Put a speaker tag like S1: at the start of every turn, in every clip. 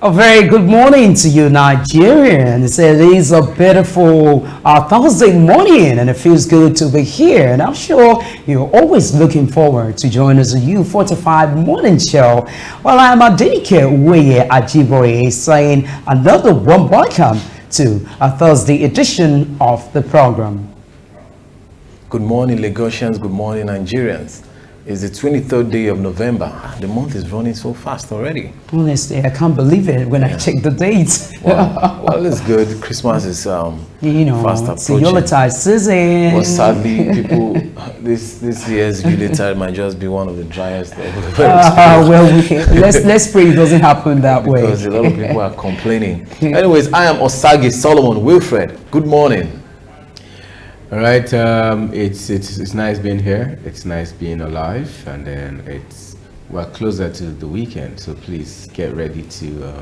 S1: A very good morning to you, Nigerians. It is a beautiful Thursday morning, and it feels good to be here. And I'm sure you're always looking forward to join us on U45 Morning Show. Well, I'm Adike Uweye Ajiboye saying another warm welcome to a Thursday edition of the program.
S2: Good morning, Lagosians. Good morning, Nigerians. It's the 23rd day of November. The month is running so fast already.
S1: Honestly, I can't believe it when I check the dates.
S2: Well, it's good. Christmas is fast approaching.
S1: It's the Yuletide season.
S2: But sadly, people, this year's Yuletide might just be one of the driest ever.
S1: Let's pray it doesn't happen that way.
S2: Because a lot of people are complaining. Anyways, I am Osage Solomon Wilfred. Good morning.
S3: All right, it's nice being here. It's nice being alive, and then we're closer to the weekend. So please get ready to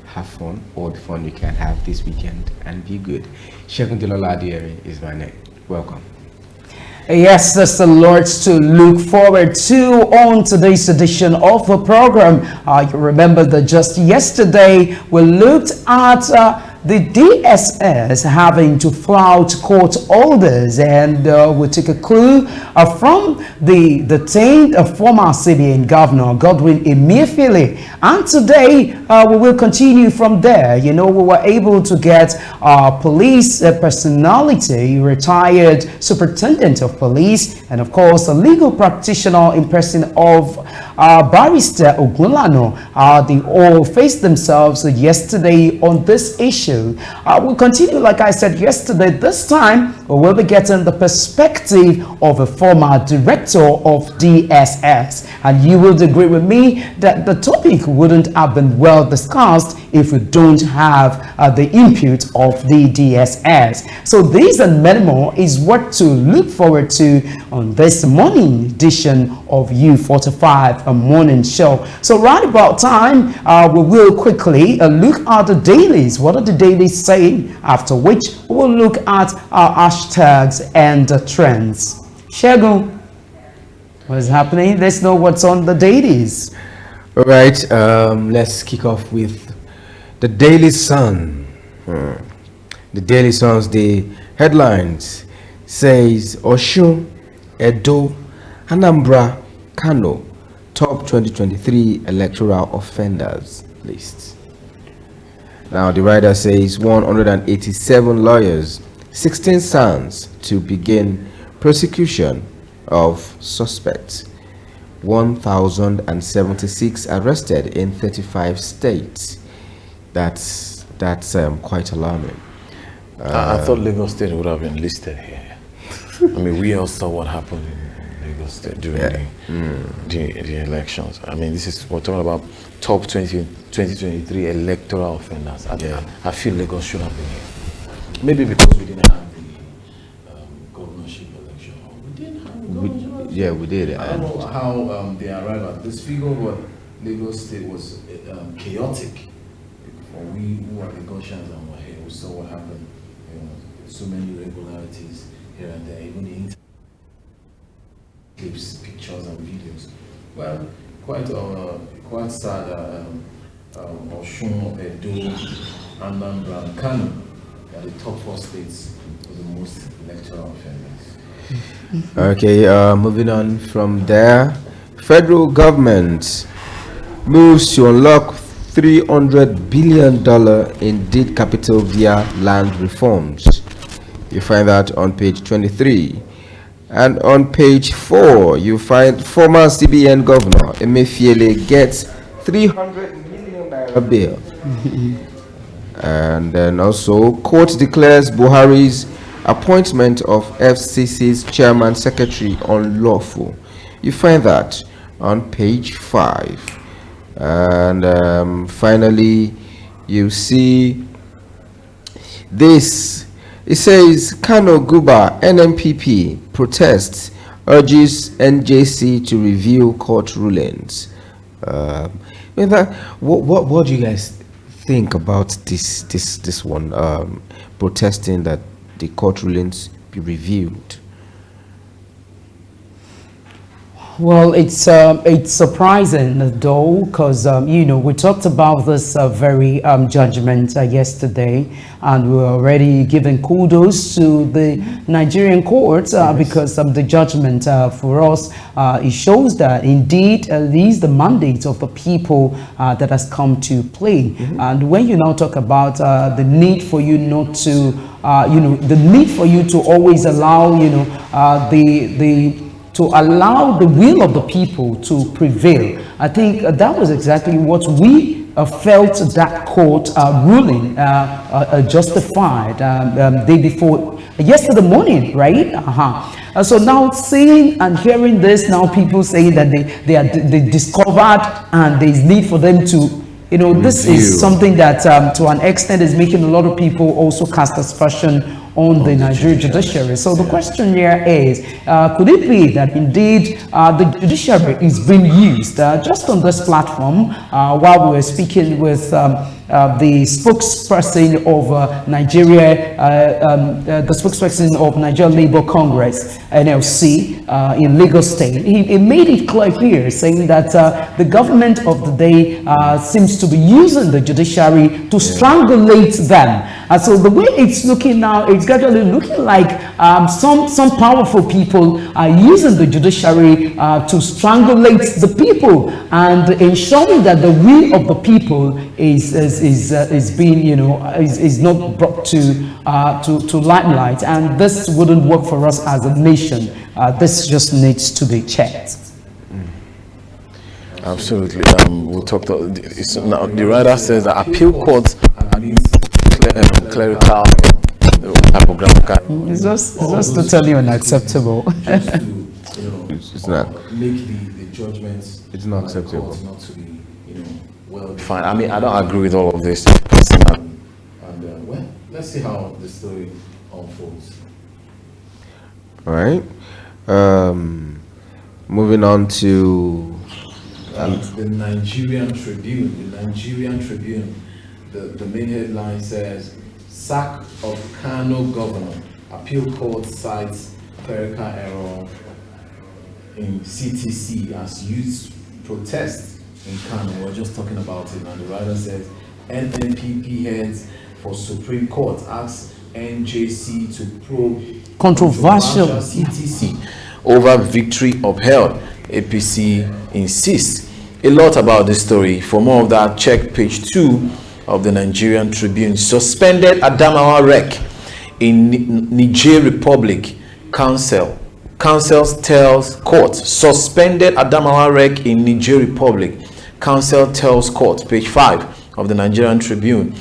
S3: have fun, all the fun you can have this weekend, and be good. Shegun Diloladiere is my name. Welcome.
S1: Yes, there's a lot to look forward to on today's edition of the program. You remember that just yesterday we looked at the DSS having to flout court orders, and we'll take a clue from the detained former CBN Governor Godwin Emefiele. And today we will continue from there. You know, we were able to get police personality, retired superintendent of police, and of course a legal practitioner in person of Barrister Ogunlano. They all faced themselves yesterday on this issue. We'll continue, like I said yesterday. This time we will be getting the perspective of a former director of DSS, and you will agree with me that the topic wouldn't have been well discussed if we don't have the input of the DSS. So these and many more is what to look forward to on this morning edition of U45 Morning Show. So right about time, we will quickly look at the dailies. What are the dailies saying? After which we will look at our hashtags and trends. Shegun, what is happening? Let's know what's on the dailies.
S3: All right, let's kick off with the Daily Sun. The Daily Sun's the headlines says Osun, Edo, Anambra, Kano top 2023 electoral offenders list. Now the writer says 187 lawyers, 16 SANs to begin prosecution of suspects, 1,076 arrested in 35 states. That's quite alarming.
S2: I thought Lagos State would have been listed here. I mean, we all saw what happened in Lagos State during the elections. I mean, we're talking about top 2023 electoral offenders. I feel Lagos should have been here. Maybe because we didn't have the governorship election. We didn't have the governorship.
S3: Yeah, we did.
S2: I don't know how they arrived at this figure, but Lagos State was chaotic. For we who are Lagosians and were here, we saw what happened. You know, so many irregularities here and there, even the internet clips, pictures and videos. Well, quite sad. Osun, Edo, Anambra, and Kano are the top 4 states with the most electoral offenders.
S3: Okay, moving on from there, federal government moves to unlock $300 billion in deed capital via land reforms. You find that on page 23. And on page 4, you find former CBN Governor Emefiele gets 300 million naira bail. And then also, court declares Buhari's appointment of FCC's chairman secretary unlawful. You find that on page 5. And finally, you see this. It says Kano Guba NMPP protests, urges NJC to review court rulings. What do you guys think about this one? Protesting that the court rulings be reviewed.
S1: Well, it's surprising though, because you know, we talked about this very judgment yesterday, and we're already giving kudos to the Nigerian courts because the judgment for us it shows that indeed these the mandate of the people that has come to play. And when you now talk about the need for you not to, you know, the need for you to always allow, you know, to allow the will of the people to prevail. I think that was exactly what we felt that court ruling justified day before, yesterday morning, right? So now seeing and hearing this, now people saying that they discovered and there is need for them to, you know, this is something that to an extent is making a lot of people also cast aspersion on the Nigerian judiciary. So the question here is, could it be that indeed the judiciary is being used just on this platform while we were speaking with the spokesperson of Nigeria, the spokesperson of Nigeria Labour Congress, NLC, in Lagos State. He made it clear here, saying that the government of the day seems to be using the judiciary to strangulate them. And so the way it's looking now, it's gradually looking like some powerful people are using the judiciary to strangulate the people and ensuring that the will of the people is being, you know, is not brought to limelight, and this wouldn't work for us as a nation. This just needs to be checked.
S2: Absolutely. We'll talk to now. The writer says that appeal courts are clerical, typographical.
S1: It's just totally unacceptable.
S4: Just to, you know,
S3: It's not.
S4: make the judgments.
S3: It's not acceptable.
S4: Not to be, you know, well.
S2: Fine. I mean, I don't agree with all of this.
S4: And well, let's see how the story unfolds.
S3: All right. Moving on to
S4: The Nigerian Tribune. The Nigerian Tribune. The main headline says, "Sack of Kano governor. Appeal court cites clerical error in CTC as youth protest in Kano." We're just talking about it now. The writer says, "NNPP heads for Supreme Court asks NJC to probe
S1: Controversial
S2: CTC over victory upheld. APC insists." A lot about this story. For more of that, check page 2 of the Nigerian Tribune. Suspended Adamawa wreck in Niger Republic. Council tells court. Suspended Adamawa wreck in Niger Republic. Council tells court. Page 5 of the Nigerian Tribune.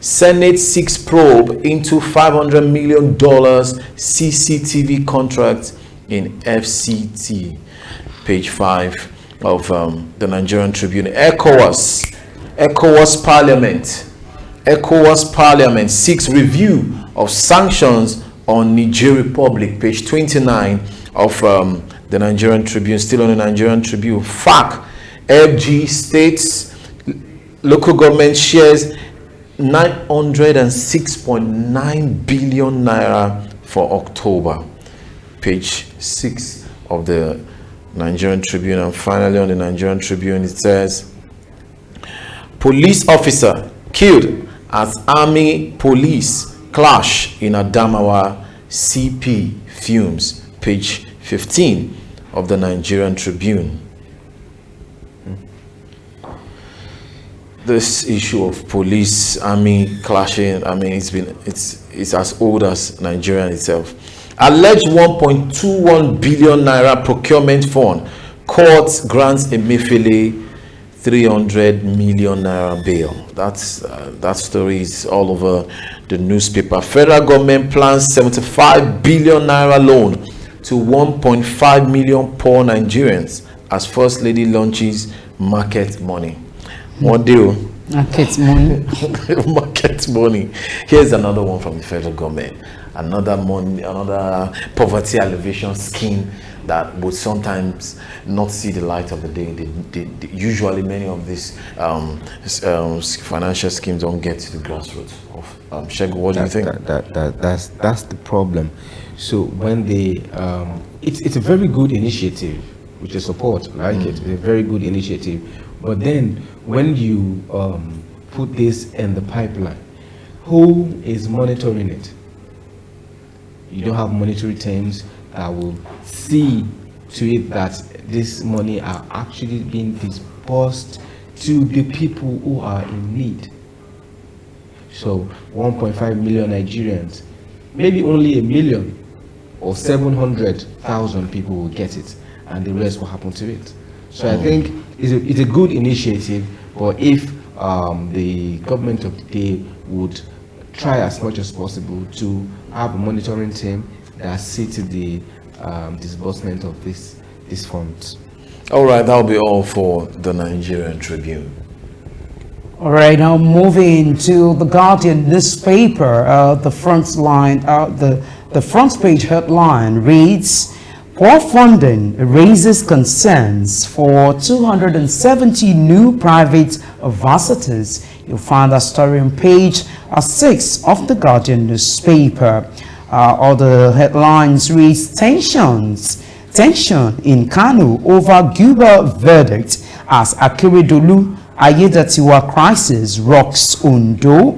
S2: Senate seeks probe into $500 million CCTV contract in FCT. Page 5 of the Nigerian Tribune. ECOWAS Parliament seeks review of sanctions on Niger Republic. Page 29 of the Nigerian Tribune. Still on the Nigerian Tribune. FAC, FG states local government shares 906.9 billion naira for October. Page 6 of the Nigerian Tribune. And finally on the Nigerian Tribune, it says, police officer killed as army police clash in Adamawa, CP fumes. Page 15 of the Nigerian Tribune. This issue of police army clashing, I mean, it's as old as Nigeria itself. Alleged 1.21 billion naira procurement fund. Court grants Emefiele 300 million naira bail. That story is all over the newspaper. Federal government plans 75 billion naira loan to 1.5 million poor Nigerians as First Lady launches market money. What deal?
S1: Market money.
S2: Market money. Here's another one from the federal government. Another poverty alleviation scheme that would sometimes not see the light of the day. Usually, many of these financial schemes don't get to the grassroots. Shegu, what do you think?
S3: That's the problem. So when they, it's a very good initiative, which is support. I like it. It's a very good initiative. But then when you put this in the pipeline, who is monitoring it? You don't have monetary teams that will see to it that this money are actually being disbursed to the people who are in need. So 1.5 million Nigerians, maybe only 1 million or 700,000 people will get it, and the rest will happen to it. So I think it's a good initiative, but if the government of the day would try as much as possible to have a monitoring team that see to the disbursement of these funds.
S2: All right, that'll be all for the Nigerian Tribune.
S1: All right, now moving to the Guardian newspaper, the front line, the front page headline reads, "Poor funding raises concerns for 270 new private varsities." You'll find that story on page 6 of the Guardian newspaper. Other headlines reads, Tension in Kano over Guba verdict as Akeredolu Ayedatiwa crisis rocks Ondo.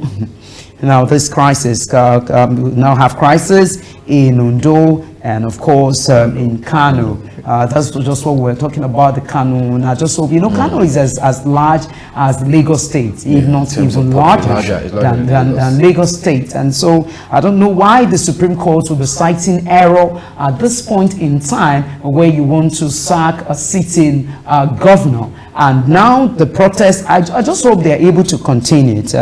S1: Now this crisis, we now have crisis in Ondo and of course in Kano. That's just what we're talking about, the Kano. And I just hope, Kano is as large as Lagos State, if not even larger than Lagos State. And so I don't know why the Supreme Court will be citing error at this point in time where you want to sack a sitting governor. And now the protest, I just hope they're able to contain it.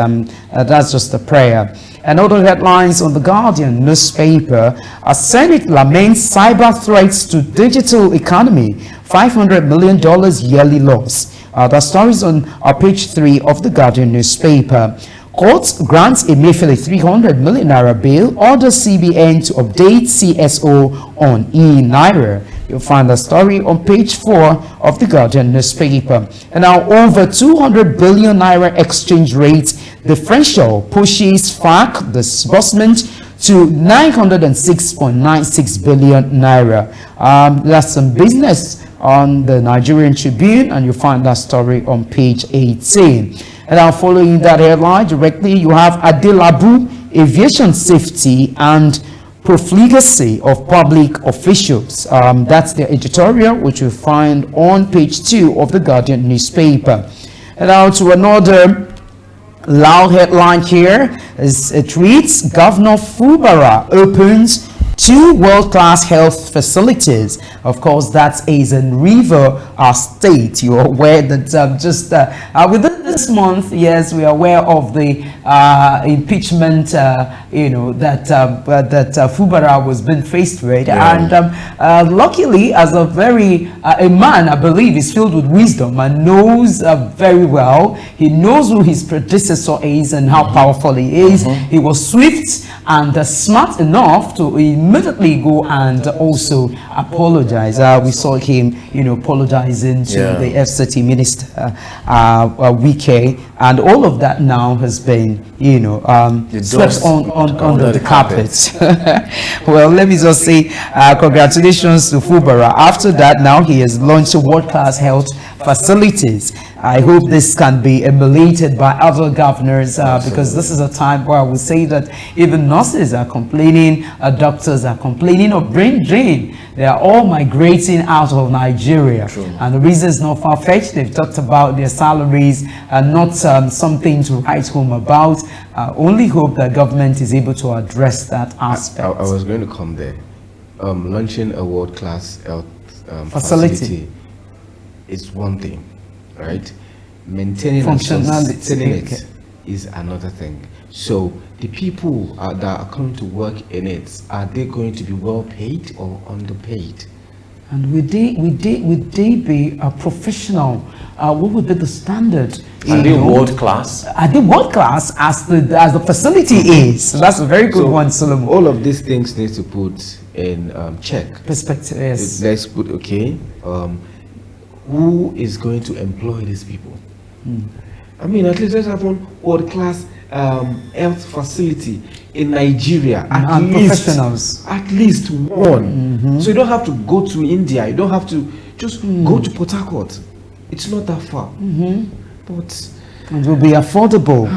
S1: That's just a prayer. And other headlines on the Guardian newspaper, a Senate laments cyber threats to digital economy, $500 million yearly loss. The stories on page 3 of the Guardian newspaper. Court grants Emefiele 300 million naira bail, orders CBN to update CSO on e-naira. You'll find the story on page 4 of the Guardian newspaper. And now over 200 billion naira exchange rate differential pushes FARC disbursement to 906.96 billion naira. That's some business on the Nigerian Tribune, and you'll find that story on page 18. And now following that headline directly, you have Adelabu, aviation safety and profligacy of public officials. That's the editorial, which you find on page 2 of the Guardian newspaper. And now to another loud headline here, it reads, Governor Fubara opens 2 world-class health facilities. Of course, that is in River State. You're aware that within this month, yes, we are aware of the impeachment, that Fubara was being faced with. Yeah. And luckily, as a man, I believe, is filled with wisdom and knows very well. He knows who his predecessor is and how powerful he is. He was swift and smart enough to immediately go and also apologize. We saw him, apologizing to the FCT minister, Wike, and all of that now has been, swept under the carpet. Well, let me just say, congratulations to Fubara. After that, now he has launched world-class health facilities. I hope this can be emulated by other governors, because this is a time where I would say that even nurses are complaining, doctors are complaining of brain drain. They are all migrating out of Nigeria. True. And the reason is not far-fetched. They've talked about their salaries and not something to write home about. Only hope that government is able to address that aspect.
S3: I was going to come there. Launching a world-class health facility is one thing, right? Maintaining and sustaining it is another thing. So the people that are coming to work in it, are they going to be well paid or underpaid?
S1: And would they be a professional? What would be the standard?
S2: Are they world class?
S1: Are they world class as the facility is? So that's a very good one, Solomon.
S3: All of these things need to put in check.
S1: Perspective, yes.
S3: Let's put, who is going to employ these people? I mean, at least let's have one world-class health facility in Nigeria. At least one. So you don't have to go to India. You don't have to Just go to Port Harcourt. It's not that far. But
S1: it will be affordable.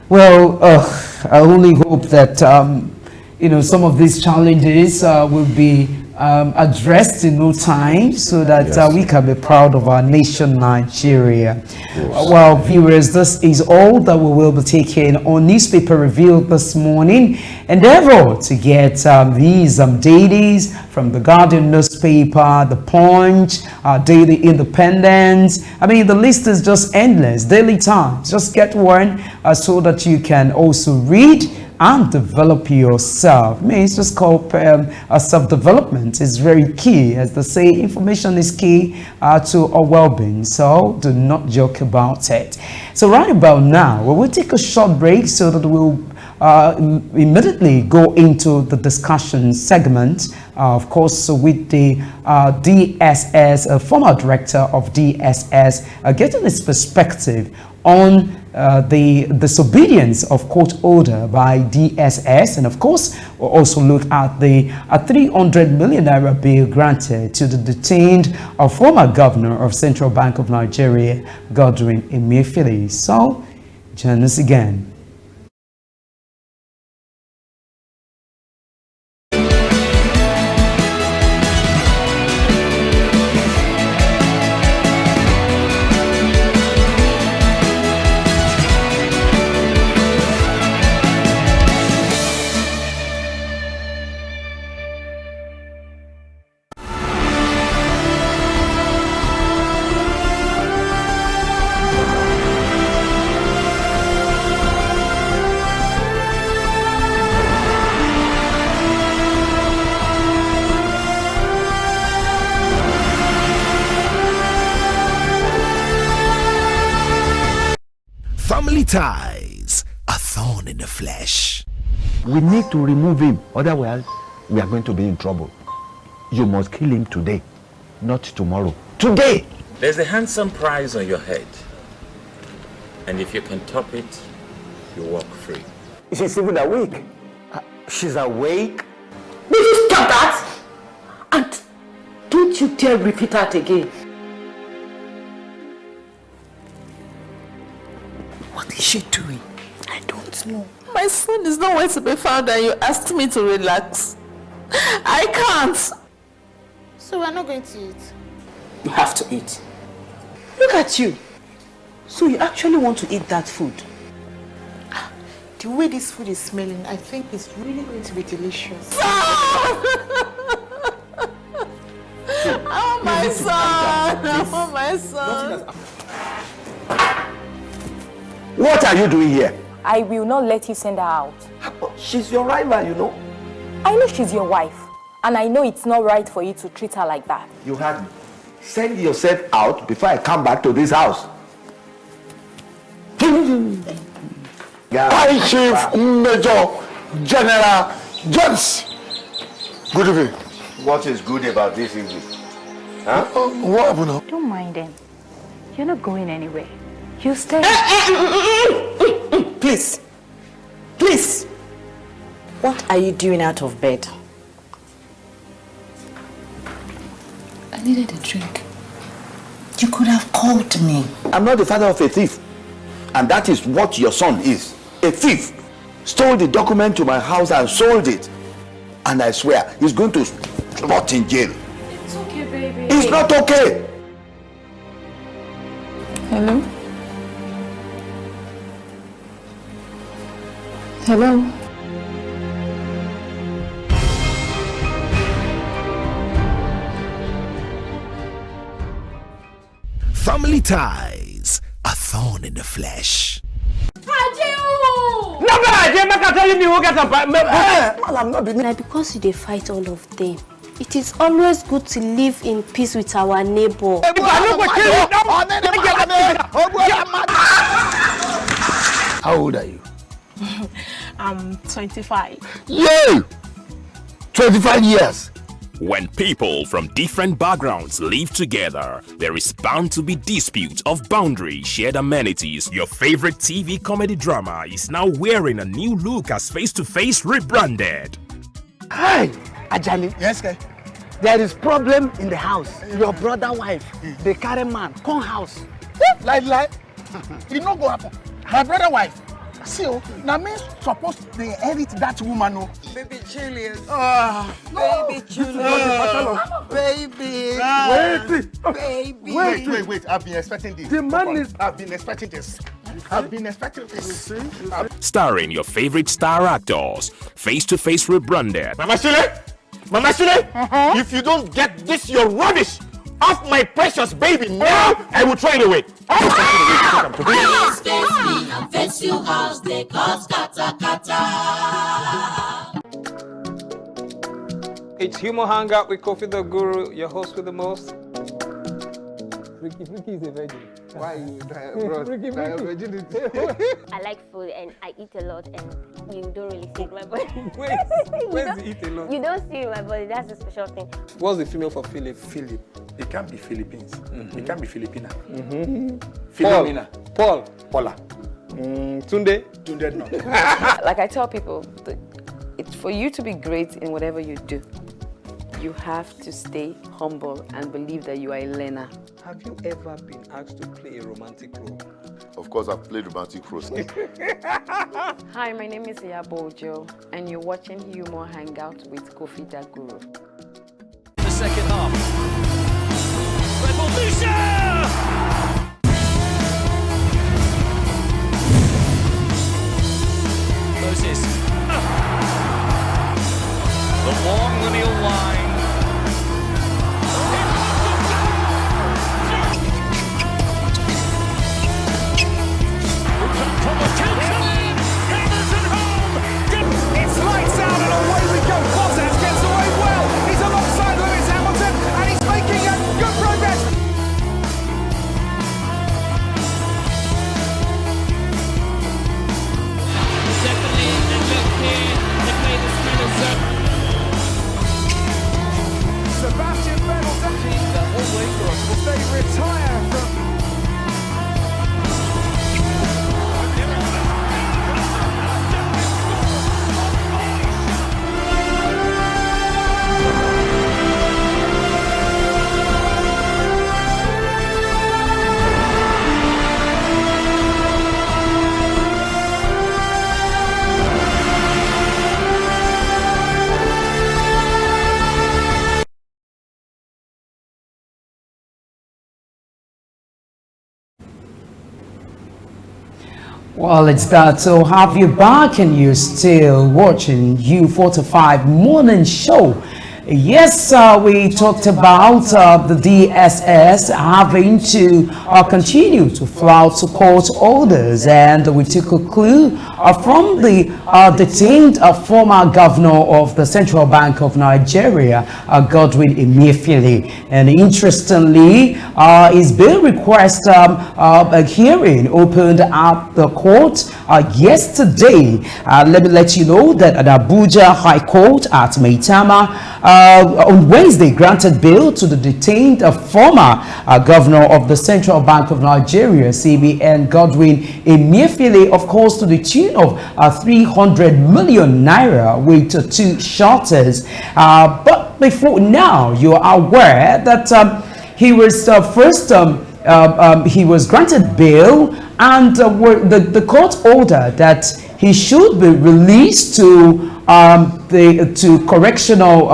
S1: Well, I only hope that some of these challenges will be addressed in no time, so that we can be proud of our nation, Nigeria. Well, viewers, this is all that we will be taking on Newspaper Review this morning. Endeavor to get these dailies from the Guardian newspaper, the Punch, Daily Independence. I mean, the list is just endless. Daily Times, just get one so that you can also read and develop yourself. I mean, it's just called self-development. It's very key. As they say, information is key to our well-being. So do not joke about it. So right about now, we will take a short break so that we'll immediately go into the discussion segment, of course, with the DSS, former director of DSS, getting his perspective on the disobedience of court order by DSS, and of course we'll also look at the 300 million naira bail granted to the detained former governor of Central Bank of Nigeria, Godwin Emefiele. So join us again.
S5: Family ties, a thorn in the flesh.
S6: We need to remove him, otherwise we are going to be in trouble. You must kill him today, not tomorrow. Today!
S7: There's a handsome prize on your head, and if you can top it, you walk free.
S6: She's even awake. She's awake?
S8: Will you stop that? And don't you dare repeat that again.
S6: What is she doing?
S8: I don't know.
S9: My son is nowhere to be found and you asked me to relax. I can't.
S10: So we're not going to eat?
S8: You have to eat. Look at you. So you actually want to eat that food?
S10: The way this food is smelling, I think it's really going to be delicious.
S9: Oh my son! Oh my son!
S6: What are you doing here?
S11: I will not let you send her out.
S6: She's your rival, you know.
S11: I know she's your wife, and I know it's not right for you to treat her like that.
S6: You heard me. Send yourself out before I come back to this house.
S12: High Chief Major General James. Good evening.
S6: What is good about this evening? Huh?
S12: What happened now?
S11: Don't mind them. You're not going anywhere. You stay.
S8: Please. Please. What are you doing out of bed?
S10: I needed a drink. You could have called me.
S6: I'm not the father of a thief. And that is what your son is. A thief. Stole the document to my house and sold it. And I swear, he's going to rot in jail.
S11: It's okay, baby.
S6: It's not okay.
S9: Hello? Hello?
S5: Family ties, a thorn in the flesh.
S10: Because they fight all of them, it is always good to live in peace with our neighbor.
S12: How old are you?
S9: I'm 25.
S12: Yay! 25 years.
S5: When people from different backgrounds live together, there is bound to be dispute of boundary, shared amenities. Your favorite TV comedy drama is now wearing a new look as Face to Face rebranded.
S12: Hi, Ajani.
S13: Yes, guy.
S12: There is problem in the house. Your brother wife, they carry man, come house.
S13: Lie. It no go happen. My brother wife. See, now me supposed to inherit that woman. Oh.
S14: Baby Julius.
S13: No.
S14: Baby Julius. Baby. Baby.
S13: Wait. I've been expecting this. I've been expecting this.
S5: Starring your favorite star actors, face-to-face rebranded.
S12: Mama Shule, if you don't get this your rubbish off my precious baby now, I will throw it away.
S15: It's Humor Hangout with Kofi the Guru, your host with the most. Ricky is a virgin. Why are you Ricky.
S16: I like food and I eat a lot, and you don't really see my body.
S15: Where's the eat a lot?
S16: You don't see my body. That's a special thing.
S15: What's the female for Philip?
S13: Philip. It can't be Philippines. It can't be Filipina.
S15: Philomena. Paula. Tunde.
S13: No.
S17: Like I tell people, it's for you to be great in whatever you do. You have to stay humble and believe that you are a learner.
S15: Have you ever been asked to play a romantic role?
S18: Of course, I've played romantic roles.
S17: Hi, my name is Iyabojo, and you're watching Humor Hangout with Kofi the Guru.
S19: The second half. Revolution! Moses. The long lineal line.
S20: It's lights out and away we go. Bottas gets away well. He's alongside Lewis Hamilton and he's making good progress.
S19: Definitely a look here to play the spinal zone.
S20: Sebastian Vettel teams that always look. Will they retire from...
S1: Well, it's glad to have you back and you're still watching U45 Morning Show. Yes, we talked about the DSS having to continue to flout to court orders, and we took a clue from the detained former governor of the Central Bank of Nigeria, Godwin Emefiele. And interestingly, his bail request a hearing opened at the court yesterday. Let me let you know that at Abuja High Court at Maitama, on Wednesday granted bail to the detained former governor of the Central Bank of Nigeria, CBN, Godwin Emefiele, of course, to the tune of 300 million naira with two shutters. But before now, you are aware that he was he was granted bail, and the court ordered that he should be released to correctional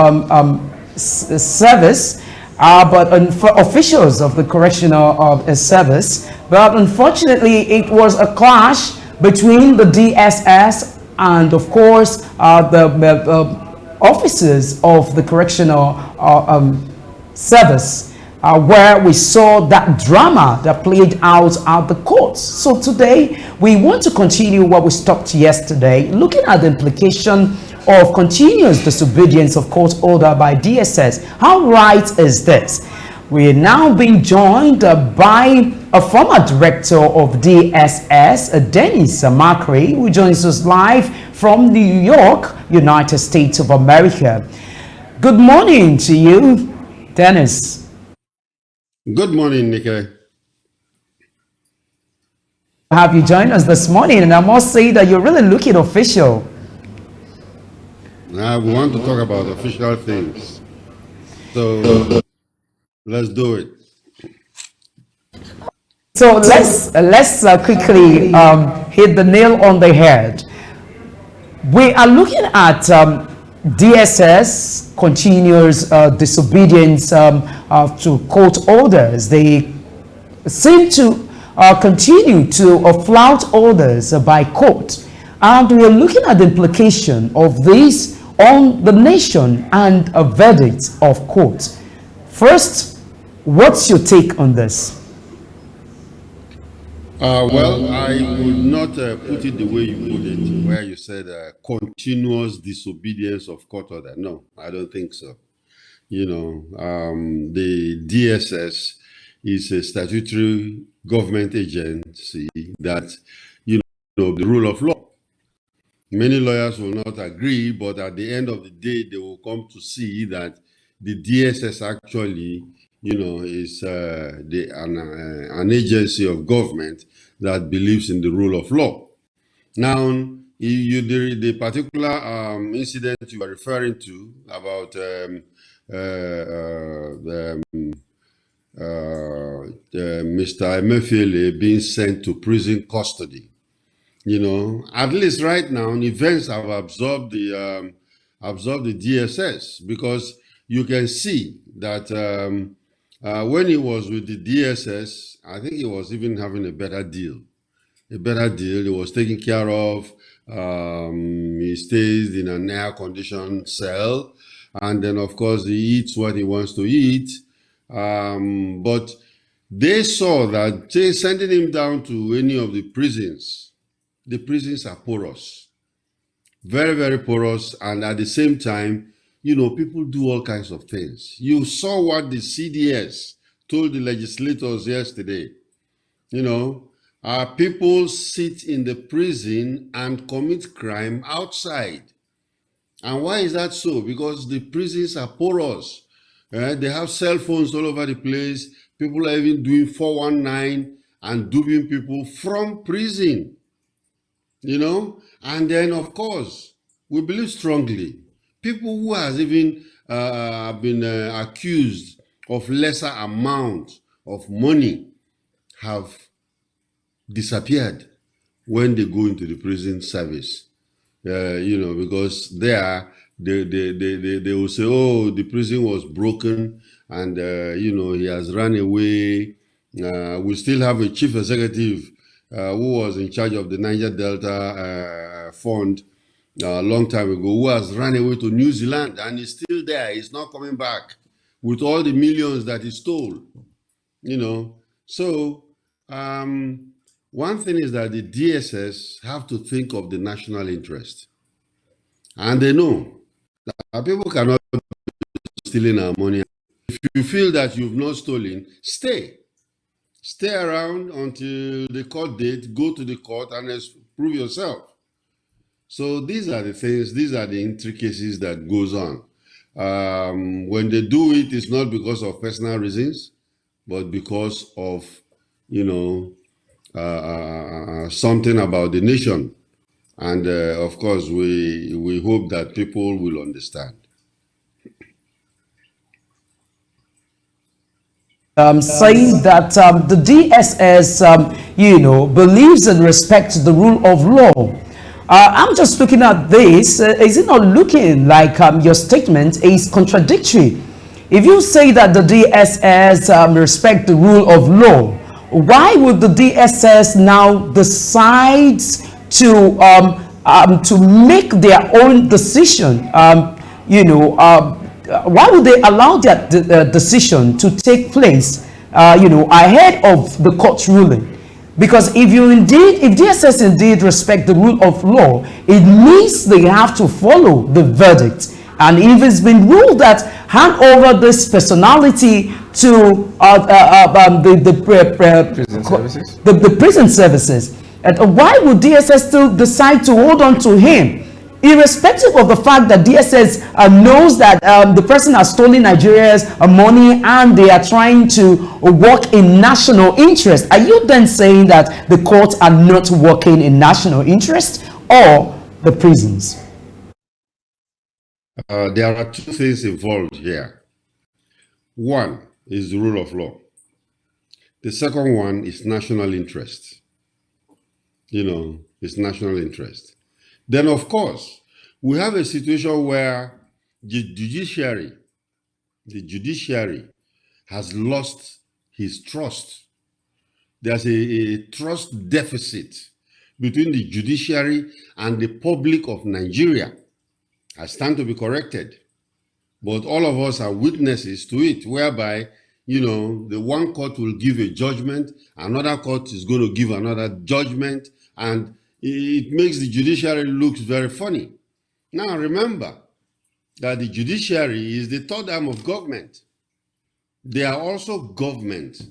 S1: service, but officials of the correctional service. But unfortunately, it was a clash between the DSS and, of course, the officers of the correctional service, where we saw that drama that played out at the courts. So today, we want to continue where we stopped yesterday, looking at the implication of continuous disobedience of court order by DSS. How right is this? We are now being joined by a former director of DSS, Dennis Amachree, who joins us live from New York, United States of America. Good morning to you, Dennis.
S21: Good morning, Nikkei.
S1: Have you joined us this morning? And I must say that you're really looking official.
S21: Now we want to talk about official things. So let's do it.
S1: So let's quickly hit the nail on the head. We are looking at DSS continuous disobedience to court orders. They seem to continue to flout orders by court. And we are looking at the implication of this on the nation and a verdict of court. First, what's your take on this?
S21: Well, I would not put it the way you put it, where you said continuous disobedience of court order. No, I don't think so. You know, the DSS is a statutory government agency that, you know, the rule of law. Many lawyers will not agree, but at the end of the day, they will come to see that the DSS actually, you know, is an agency of government that believes in the rule of law. Now, the particular incident you are referring to about Mr. Amachree being sent to prison custody, you know, at least right now, events have absorbed the DSS, because you can see that when he was with the DSS, I think he was even having a better deal. He was taken care of. He stays in an air-conditioned cell, and then of course he eats what he wants to eat. But they saw that sending him down to any of the prisons are porous, very, very porous, and at the same time, you know, people do all kinds of things. You saw what the CDS told the legislators yesterday. You know, people sit in the prison and commit crime outside. And why is that so? Because the prisons are porous. They have cell phones all over the place. People are even doing 419 and duping people from prison. You know, and then of course we believe strongly people who has even been accused of lesser amount of money have disappeared when they go into the prison service. You know, because they will say, oh, the prison was broken and you know, he has run away. We still have a chief executive who was in charge of the Niger Delta Fund a long time ago, who has run away to New Zealand and is still there. He's not coming back with all the millions that he stole, you know. So one thing is that the DSS have to think of the national interest. And they know that people cannot be stealing our money. If you feel that you've not stolen, stay. Stay around until the court date, go to the court and prove yourself. So these are the things, these are the intricacies that goes on. When they do it, it's not because of personal reasons, but because of, you know, something about the nation. And of course, we hope that people will understand.
S1: Saying that the DSS, you know, believes and respects the rule of law. I'm just looking at this. Is it not looking like your statement is contradictory? If you say that the DSS respect the rule of law, why would the DSS now decide to make their own decision? You know, why would they allow that decision to take place, you know, ahead of the court's ruling? Because if DSS indeed respect the rule of law, it means they have to follow the verdict. And if it's been ruled that hand over this personality to the prison services, why would DSS still decide to hold on to him? Irrespective of the fact that DSS knows that the person has stolen Nigeria's money and they are trying to work in national interest, are you then saying that the courts are not working in national interest, or the prisons?
S21: There are two things involved here. One is the rule of law. The second one is national interest. It's national interest. Then, of course, we have a situation where the judiciary has lost his trust. There's a trust deficit between the judiciary and the public of Nigeria. I stand to be corrected. But all of us are witnesses to it, whereby, the one court will give a judgment, another court is going to give another judgment, and it makes the judiciary look very funny. Now, remember that the judiciary is the third arm of government. They are also government.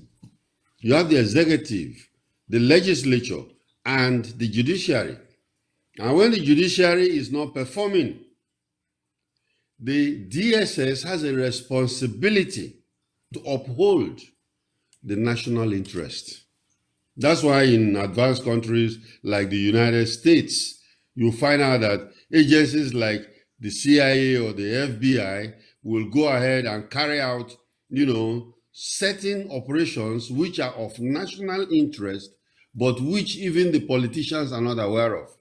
S21: You have the executive, the legislature, and the judiciary. And when the judiciary is not performing, the DSS has a responsibility to uphold the national interest. That's why in advanced countries like the United States, you find out that agencies like the CIA or the FBI will go ahead and carry out, certain operations which are of national interest, but which even the politicians are not aware of.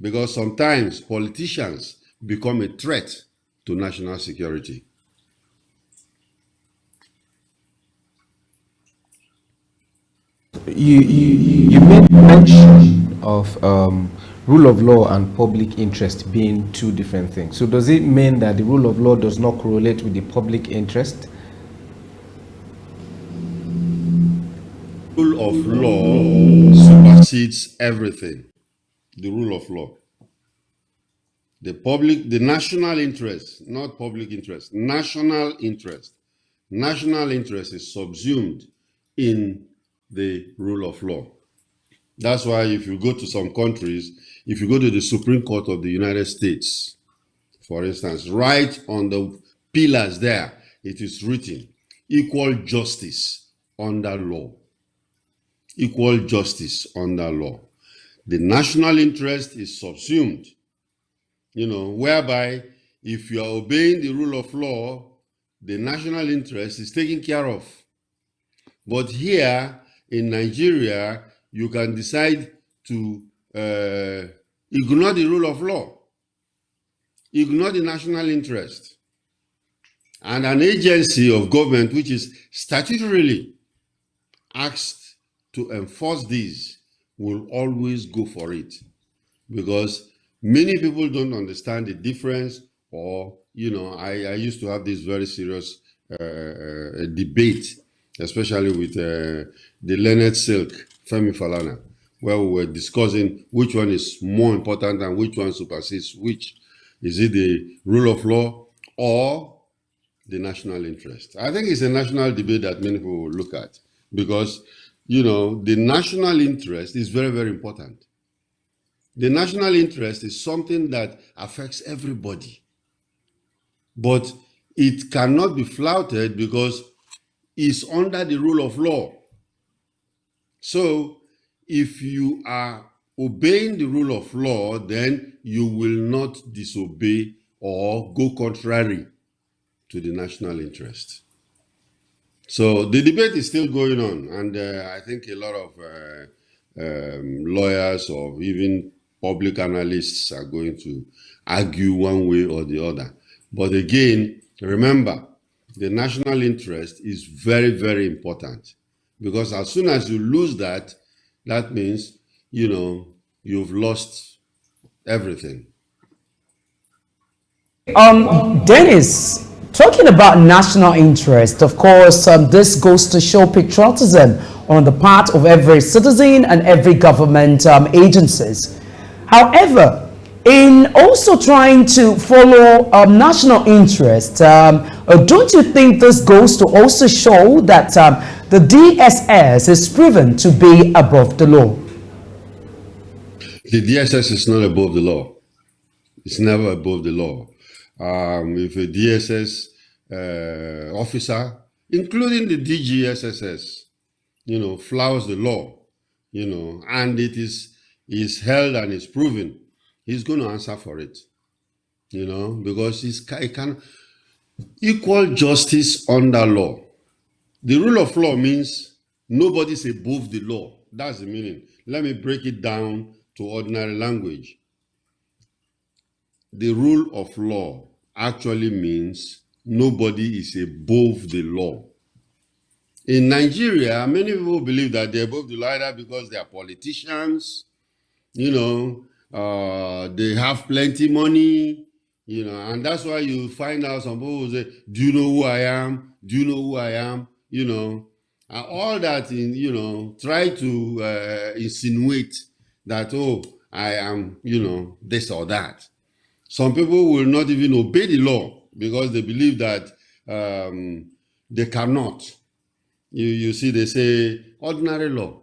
S21: Because sometimes politicians become a threat to national security.
S3: You made mention of rule of law and public interest being two different things. So does it mean that the rule of law does not correlate with the public interest?
S21: Rule of law supersedes everything. The rule of law. The national interest, not public interest, national interest. National interest is subsumed in the rule of law. That's why if you go to some countries, if you go to the Supreme Court of the United States, for instance, right on the pillars there, it is written, equal justice under law. Equal justice under law. The national interest is subsumed, whereby if you are obeying the rule of law, the national interest is taken care of. But here in Nigeria, you can decide to ignore the rule of law, ignore the national interest. And an agency of government which is statutorily asked to enforce these will always go for it, because many people don't understand the difference, or, I used to have this very serious debate, especially with the learned silk, Femi Falana, where we were discussing which one is more important and which one supersedes which. Is it the rule of law or the national interest? I think it's a national debate that many people will look at, because, the national interest is very, very important. The national interest is something that affects everybody, but it cannot be flouted because it's under the rule of law. So if you are obeying the rule of law, then you will not disobey or go contrary to the national interest. So the debate is still going on, and I think a lot of lawyers or even public analysts are going to argue one way or the other. But again, remember, the national interest is very, very important, because as soon as you lose that, that means, you've lost everything.
S1: Dennis, talking about national interest, of course, this goes to show patriotism on the part of every citizen and every government agencies. However, in also trying to follow national interest, don't you think this goes to also show that the DSS is proven to be above the law?
S21: The DSS is not above the law. It's never above the law. If a DSS officer, including the DGSSS, flouts the law, and it is held and is proven, he's going to answer for it, because Equal justice under law. The rule of law means nobody's above the law. That's the meaning. Let me break it down to ordinary language. The rule of law actually means nobody is above the law. In Nigeria, many people believe that they're above the law either because they are politicians, they have plenty money, and that's why you find out some people will say, do you know who I am? Do you know who I am? And all that, try to insinuate that, oh, I am, this or that. Some people will not even obey the law because they believe that they cannot. You see, they say, ordinary law,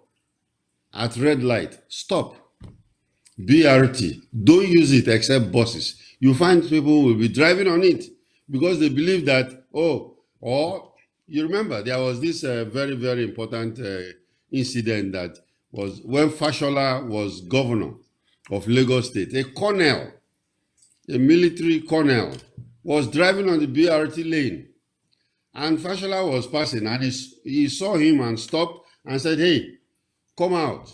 S21: at red light, stop. BRT, don't use it except buses. You find people will be driving on it because they believe that, or you remember there was this very, very important incident that was when Fashola was governor of Lagos State. A colonel, a military colonel, was driving on the BRT lane, and Fashola was passing, and he saw him and stopped and said, hey, come out.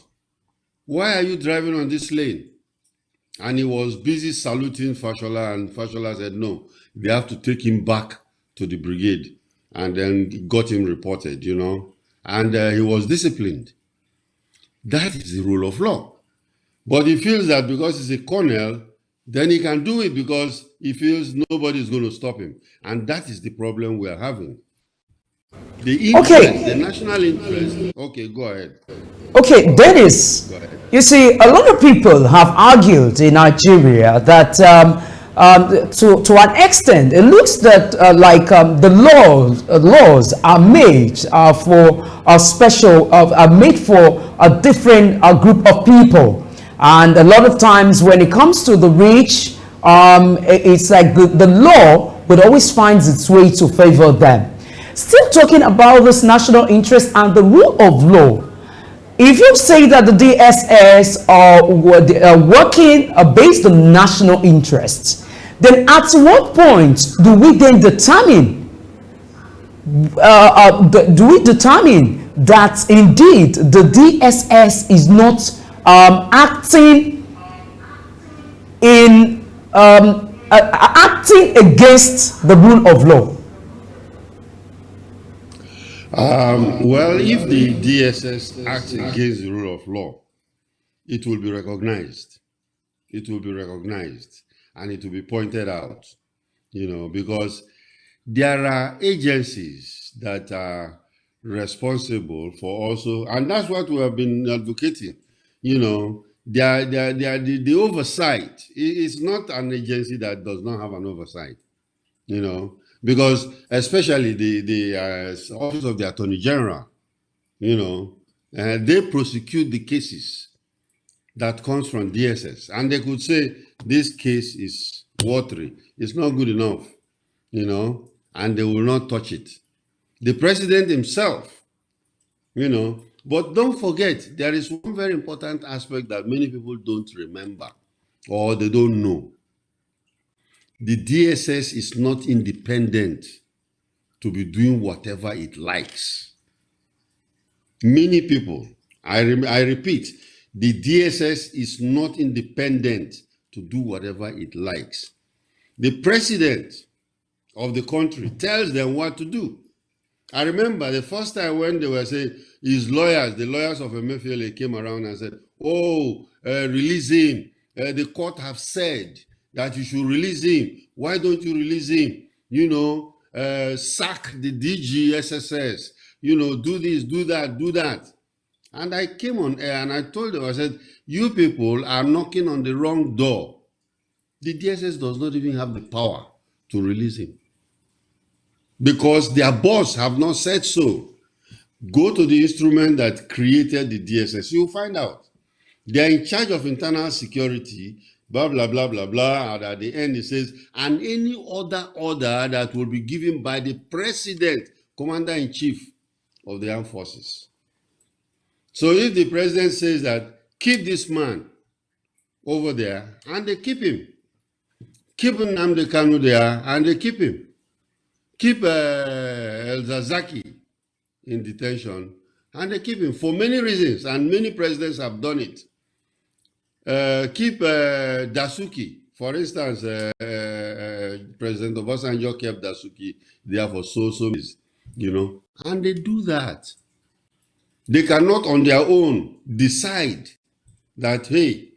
S21: Why are you driving on this lane? And he was busy saluting Fashola, and Fashola said, no, they have to take him back to the brigade. And then got him reported, and he was disciplined. That is the rule of law. But he feels that because he's a colonel, then he can do it because he feels nobody is going to stop him. And that is the problem we are having. The interest, the national interest. Okay, go ahead.
S1: Okay, Dennis, you see, a lot of people have argued in Nigeria that to an extent, it looks that the laws are made for a special, are made for a different group of people. And a lot of times when it comes to the rich, it's like the law would always find its way to favor them. Still talking about this national interest and the rule of law. If you say that the DSS are working based on national interests, then at what point do we then determine that indeed the DSS is not acting against the rule of law?
S21: Well, if the DSS acts against the rule of law, it will be recognized. It will be recognized and it will be pointed out, because there are agencies that are responsible for also, and that's what we have been advocating, the oversight. It's not an agency that does not have an oversight, because especially the Office of the Attorney General, they prosecute the cases that comes from DSS, and they could say this case is watery, it's not good enough, and they will not touch it. The president himself, but don't forget, there is one very important aspect that many people don't remember or they don't know. The DSS is not independent to be doing whatever it likes. Many people, I repeat, the DSS is not independent to do whatever it likes. The president of the country tells them what to do. I remember the first time when they were saying, his lawyers, the lawyers of Amachree came around and said, release him. The court have said that you should release him. Why don't you release him? Sack the DG SSS. Do this, do that, do that. And I came on air and I told them, I said, you people are knocking on the wrong door. The DSS does not even have the power to release him, because their boss have not said so. Go to the instrument that created the DSS. You'll find out. They're in charge of internal security, blah, blah, blah, blah, blah. And at the end it says, and any other order that will be given by the president, commander-in-chief of the armed forces. So if the president says that, keep this man over there, and they keep him. Keep Nnamdi Kanu there, and they keep him. keep El Zazaki in detention, and they keep him for many reasons, and many presidents have done it. Keep Dasuki. For instance, President Obasanjo kept Dasuki there for so years, and they do that. They cannot on their own decide that, hey,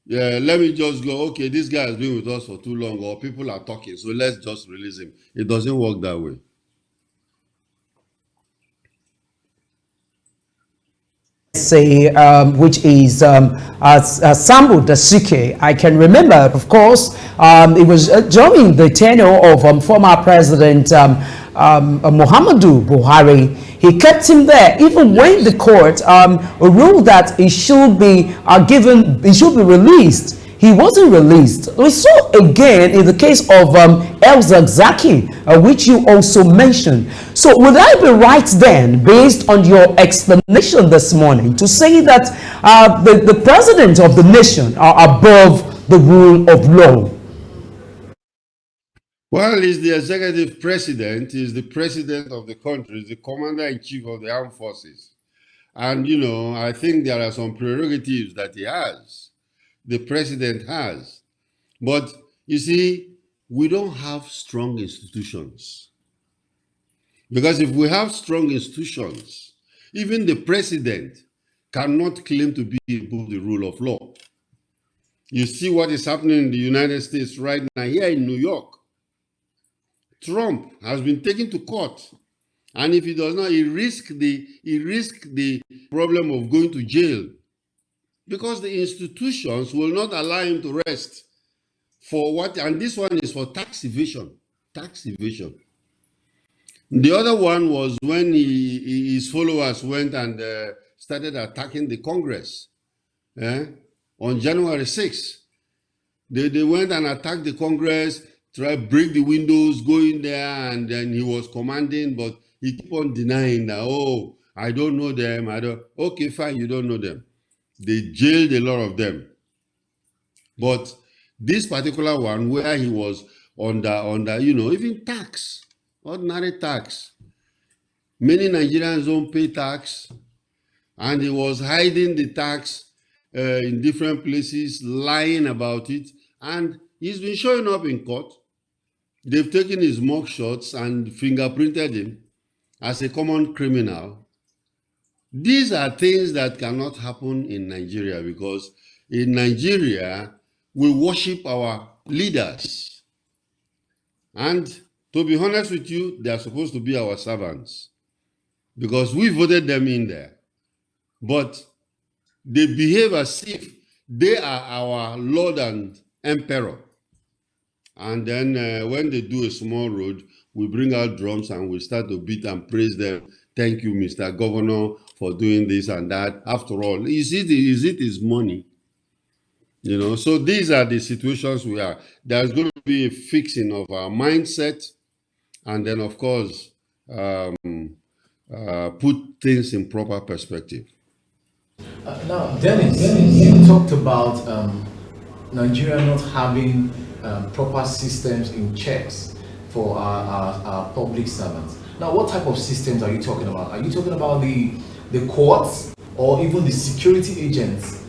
S21: let me just go, okay, this guy has been with us for too long, or people are talking, so let's just release him. It doesn't work that way.
S1: Say, which is Sambo Dasuke. I can remember, of course, it was during the tenure of former President Muhammadu Buhari. He kept him there even when the court ruled that he should be released. He wasn't released. We saw again in the case of El Zagzaki, which you also mentioned. So would I be right then, based on your explanation this morning, to say that the president of the nation are above the rule of law?
S21: Well, he's the executive president, he's the president of the country, he's the commander-in-chief of the armed forces. And, I think there are some prerogatives that he has, the president has. But, you see, we don't have strong institutions. Because if we have strong institutions, even the president cannot claim to be above the rule of law. You see what is happening in the United States right now, here in New York. Trump has been taken to court, and if he does not, he risks the problem of going to jail, because the institutions will not allow him to rest for what, and this one is for tax evasion. Tax evasion. The other one was when his followers went and started attacking the Congress on January 6th. They went and attacked the Congress, try to break the windows, go in there, and then he was commanding, but he kept on denying that, oh, I don't know them, okay, fine, you don't know them. They jailed a lot of them. But this particular one, where he was under even tax, ordinary tax. Many Nigerians don't pay tax, and he was hiding the tax in different places, lying about it, and he's been showing up in court. They've taken his mug shots and fingerprinted him as a common criminal. These are things that cannot happen in Nigeria, because in Nigeria, we worship our leaders. And to be honest with you, they are supposed to be our servants, because we voted them in there. But they behave as if they are our Lord and Emperor. And then when they do a small road, we bring out drums and we start to beat and praise them. Thank you, Mr. Governor, for doing this and that. After all, is it his money? So these are the situations we are. There's going to be a fixing of our mindset, and then, of course, put things in proper perspective.
S4: Now, Dennis, you talked about Nigeria not having proper systems in checks for our public servants. Now, what type of systems are you talking about? Are you talking about the courts or even the security agents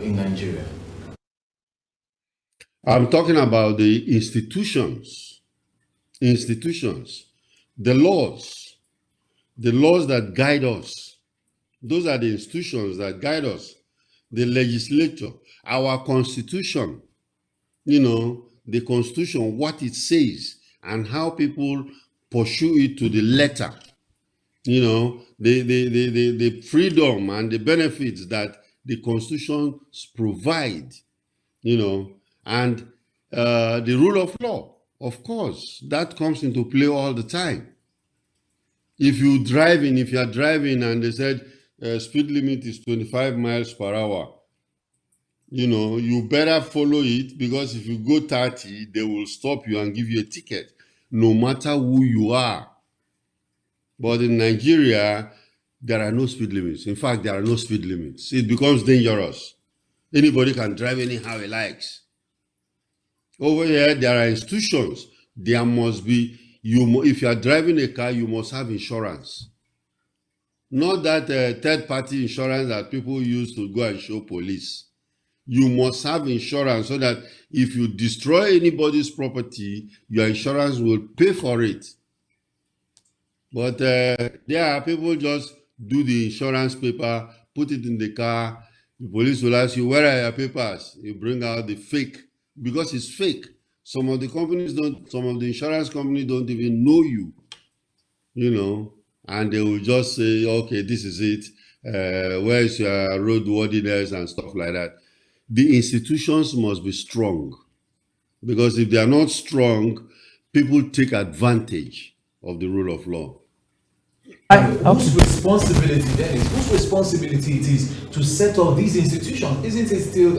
S4: in Nigeria?
S21: I'm talking about the institutions, the laws that guide us. Those are the institutions that guide us. The legislature, our constitution, the constitution, what it says and how people pursue it to the letter. The freedom and the benefits that the constitution provide, and the rule of law, of course, that comes into play all the time. If you are driving and they said speed limit is 25 miles per hour, you better follow it, because if you go 30, they will stop you and give you a ticket, no matter who you are. But in Nigeria, there are no speed limits. In fact, there are no speed limits. It becomes dangerous. Anybody can drive anyhow he likes. Over here, there are institutions. There must be if you are driving a car, you must have insurance. Not that third-party insurance that people use to go and show police. You must have insurance so that if you destroy anybody's property, your insurance will pay for it. But there are people just do the insurance paper, put it in the car. The police will ask you, where are your papers? You bring out the fake, because it's fake. Some of the insurance companies don't even know you, and they will just say, okay, this is it. Where is your roadworthiness and stuff like that. The institutions must be strong, because if they are not strong, people take advantage of the rule of law.
S4: Whose responsibility then is? Whose responsibility it is to set up these institutions? Isn't it still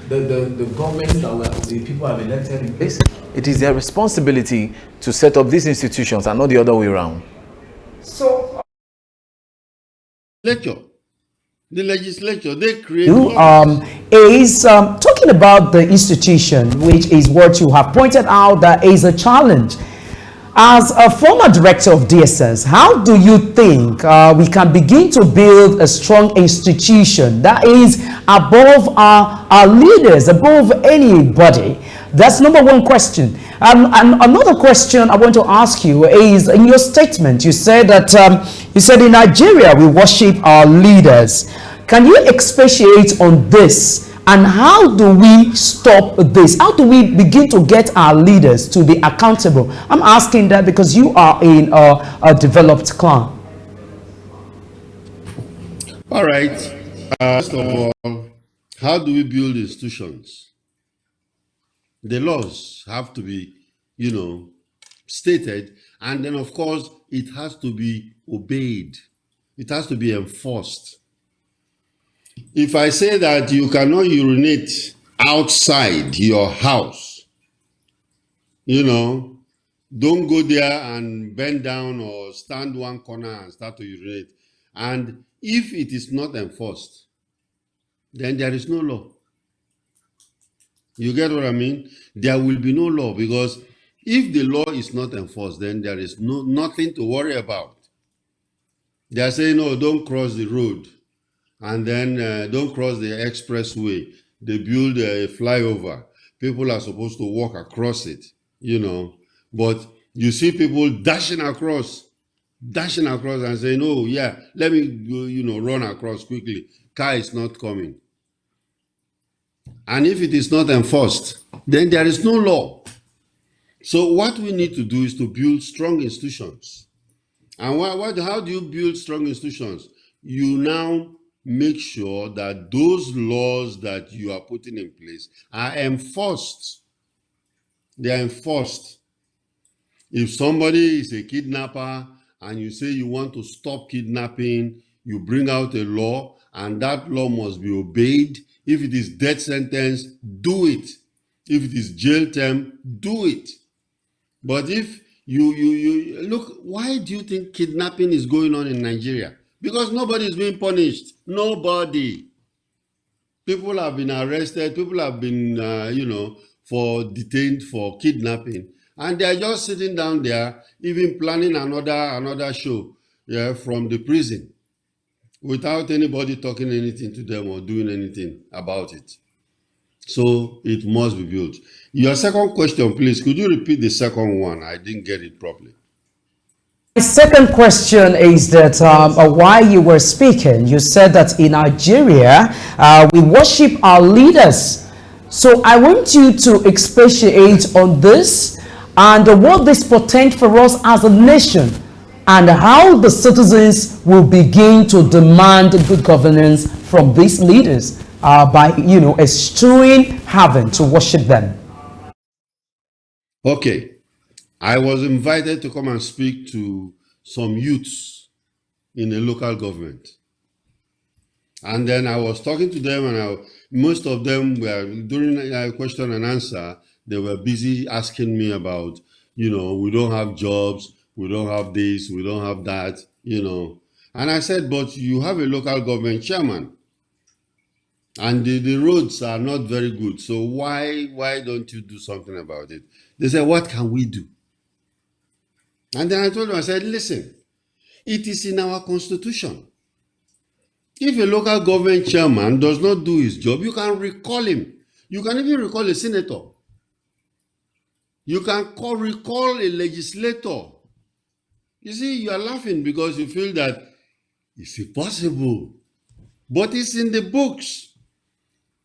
S4: the government the people have elected in place? It is their responsibility to set up these institutions and not the other way around.
S21: So, the legislature, they create
S1: is talking about the institution, which is what you have pointed out that is a challenge. As a former director of DSS, how do you think we can begin to build a strong institution that is above our leaders, above anybody? That's number one question. And another question I want to ask you is, in your statement, you said that in Nigeria we worship our leaders. Can you expatiate on this? And how do we stop this? How do we begin to get our leaders to be accountable? I'm asking that because you are in a developed clan.
S21: All right. First of all, how do we build institutions? The laws have to be, stated, and then of course it has to be obeyed. It has to be enforced. If I say that you cannot urinate outside your house, don't go there and bend down or stand one corner and start to urinate. And if it is not enforced, then there is no law. You get what I mean? There will be no law, because if the law is not enforced, then there is nothing to worry about. They are saying, no, don't cross the road, and then don't cross the expressway. They build a flyover. People are supposed to walk across it, But you see people dashing across and saying, oh, yeah, let me go, run across quickly. Car is not coming. And if it is not enforced, then there is no law. So what we need to do is to build strong institutions. And how do you build strong institutions? You now make sure that those laws that you are putting in place are enforced. They are enforced. If somebody is a kidnapper and you say you want to stop kidnapping, you bring out a law, and that law must be obeyed. If it is death sentence, do it. If it is jail term, do it. But if you look, why do you think kidnapping is going on in Nigeria? Because nobody is being punished. Nobody. People have been arrested. People have been, detained for kidnapping, and they are just sitting down there, even planning another show, from the prison, without anybody talking anything to them or doing anything about it. So it must be built. Your second question, please, could you repeat the second one? I didn't get it properly.
S1: My second question is that while you were speaking, you said that in Nigeria, we worship our leaders. So I want you to expatiate on this and what this portends for us as a nation, and how the citizens will begin to demand good governance from these leaders by, eschewing having to worship them.
S21: Okay. I was invited to come and speak to some youths in a local government. And then I was talking to them, and most of them were, during a question and answer, they were busy asking me about, we don't have jobs, we don't have this, we don't have that, And I said, but you have a local government chairman, and the roads are not very good. So why don't you do something about it? They said, what can we do? And then I told him, I said, listen, it is in our constitution. If a local government chairman does not do his job, you can recall him. You can even recall a senator. You can recall a legislator. You see, you are laughing because you feel that it's impossible. But it's in the books.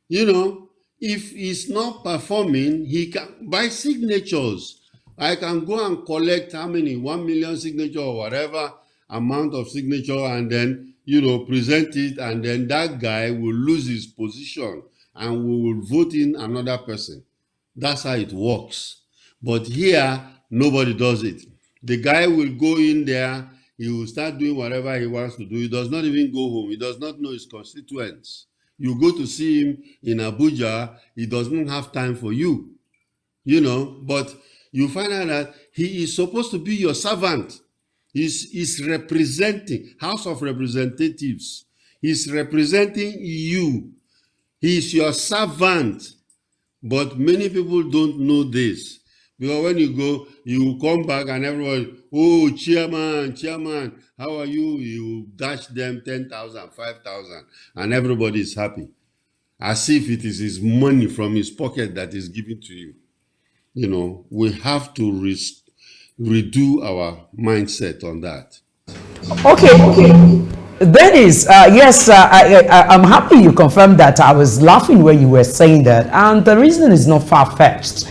S21: You know, if he's not performing, he can buy signatures. I can go and collect how many, 1 million signature or whatever amount of signature, and then, you know, present it, and then that guy will lose his position and we will vote in another person. That's how it works. But here, nobody does it. The guy will go in there, he will start doing whatever he wants to do. He does not even go home. He does not know his constituents. You go to see him in Abuja, he doesn't have time for you, you know, but you find out that he is supposed to be your servant. He's representing House of Representatives. He's representing you. He's your servant. But many people don't know this. Because when you go, you come back and everybody, oh, chairman, how are you? You dash them 10,000, 5,000, and everybody is happy. As if it is his money from his pocket that is given to you. You know, we have to redo our mindset on that.
S1: Okay. Dennis, yes, I'm happy you confirmed that. I was laughing when you were saying that, and the reason is not far-fetched.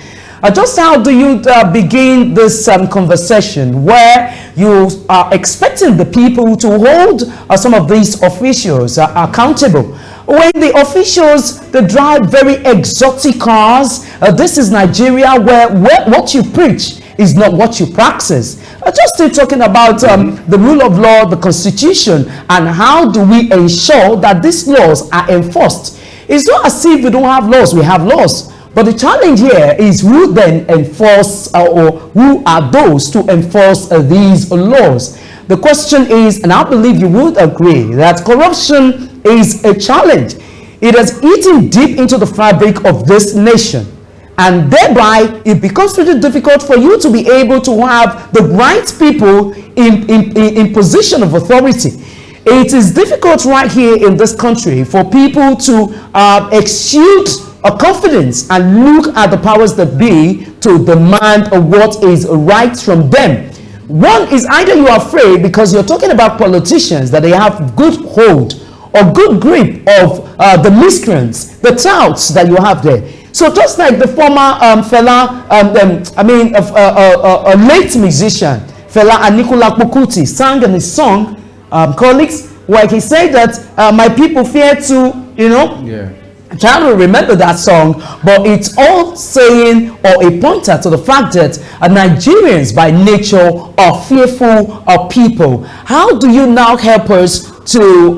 S1: Just how do you begin this conversation where you are expecting the people to hold some of these officials accountable? When the officials, they drive very exotic cars. This is Nigeria where what you preach is not what you practice. Just still talking about the rule of law, the constitution, and how do we ensure that these laws are enforced. It's not as if we don't have laws, we have laws. But the challenge here is who then enforce or who are those to enforce these laws. The question is, and I believe you would agree, that corruption is a challenge. It has eaten deep into the fabric of this nation. And thereby, it becomes really difficult for you to be able to have the right people in position of authority. It is difficult right here in this country for people to exude a confidence and look at the powers that be to demand what is right from them. One is either you are afraid because you're talking about politicians that they have good hold or good grip of the miscreants, the touts that you have there. So just like the former a late musician, Fela Anikulapo Kuti, sang in his song, Colleagues, where he said that my people fear to, you know, I'm trying to remember that song, but it's all saying or a pointer to the fact that Nigerians by nature are fearful of people. How do you now help us to,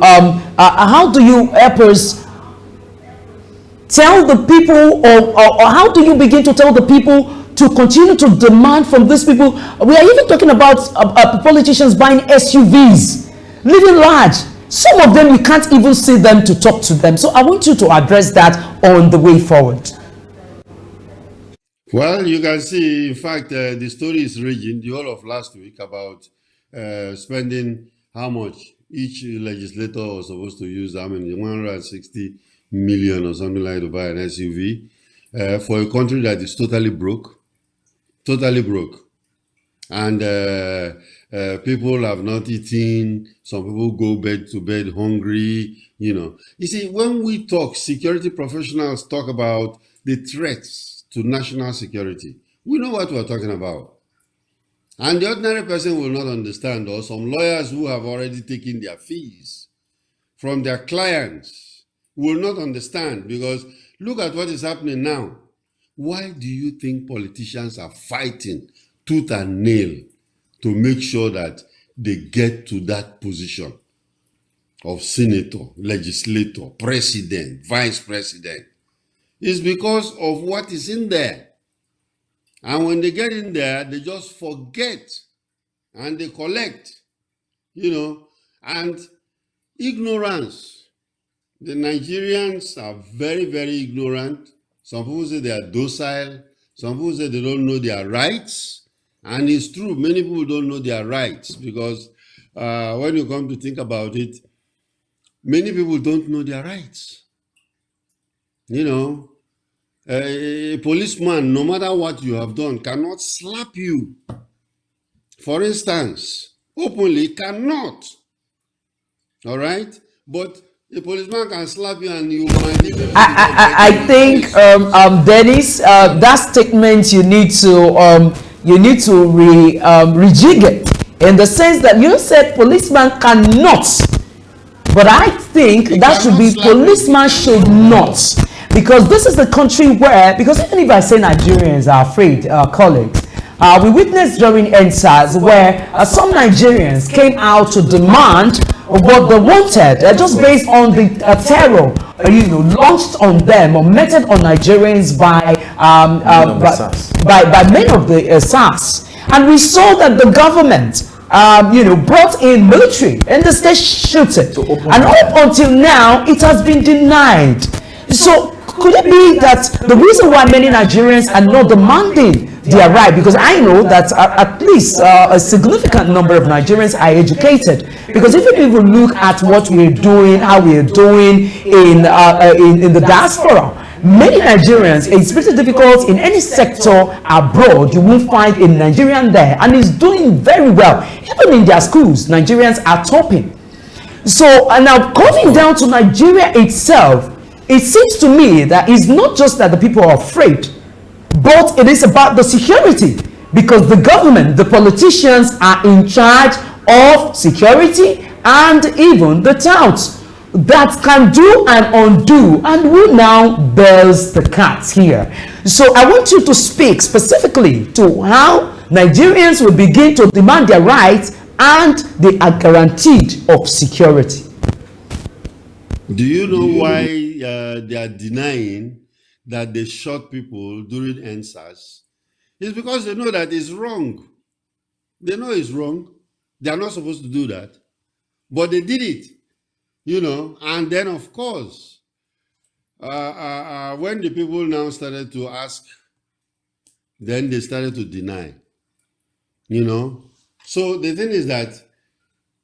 S1: how do you help us tell the people, or how do you begin to tell the people to continue to demand from these people? We are even talking about politicians buying SUVs, living large. Some of them, you can't even see them to talk to them. So I want you to address that on the way forward.
S21: Well, you can see, in fact, the story is raging the whole of last week about spending how much each legislator was supposed to use, 160 million or something like to buy an SUV for a country that is totally broke. And people have not eaten. Some people go to bed hungry, you know. You see, when we talk, security professionals talk about the threats to national security. We know what we're talking about. And the ordinary person will not understand, or some lawyers who have already taken their fees from their clients will not understand, because look at what is happening now. Why do you think politicians are fighting tooth and nail to make sure that they get to that position of senator, legislator, president, vice president? It's because of what is in there. And when they get in there, they just forget and they collect, you know, and ignorance. The Nigerians are very, very ignorant. Some people say they are docile. Some people say they don't know their rights. And it's true, many people don't know their rights because when you come to think about it, many people don't know their rights. You know, a policeman, no matter what you have done, cannot slap you. For instance, openly cannot. All right? But a policeman can slap you and you might even
S1: I think, Dennis, that statement you need to rejig it in the sense that you said policeman cannot, but I think that should be policeman should not, because this is the country where, because even if I say Nigerians are afraid, colleagues, we witnessed during NSAS where some Nigerians came out to demand what they wanted, just based on the terror launched on them or meted on Nigerians by many of the SARS. And we saw that the government brought in military and the state shooting, and up until now it has been denied. So could it be that the reason why many Nigerians are not demanding their right, because I know that at least a significant number of Nigerians are educated, because even if we look at what we're doing, how we're doing in the diaspora, many Nigerians, it's pretty difficult in any sector abroad, you won't find a Nigerian there, and is doing very well. Even in their schools, Nigerians are topping. So, and now coming down to Nigeria itself, it seems to me that it's not just that the people are afraid, but it is about the security, because the government, the politicians are in charge of security, and even the touts that can do and undo, and who now bears the cat here. So I want you to speak specifically to how Nigerians will begin to demand their rights and they are guaranteed of security.
S21: Do you know why they are denying that they shot people during NSAS? It's because they know that it's wrong. They know it's wrong. They are not supposed to do that. But they did it, and then of course, when the people now started to ask, then they started to deny, So the thing is that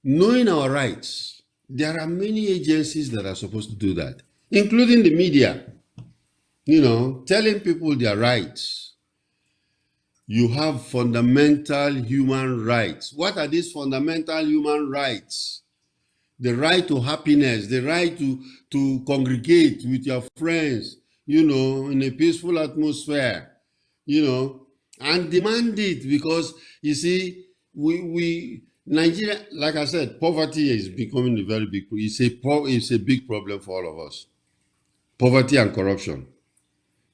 S21: knowing our rights, there are many agencies that are supposed to do that, including the media, telling people their rights. You have fundamental human rights. What are these fundamental human rights? The right to happiness, the right to congregate with your friends, in a peaceful atmosphere, and demand it, because you see, Nigeria, like I said, poverty is becoming a very big, it's a big problem for all of us. Poverty and corruption.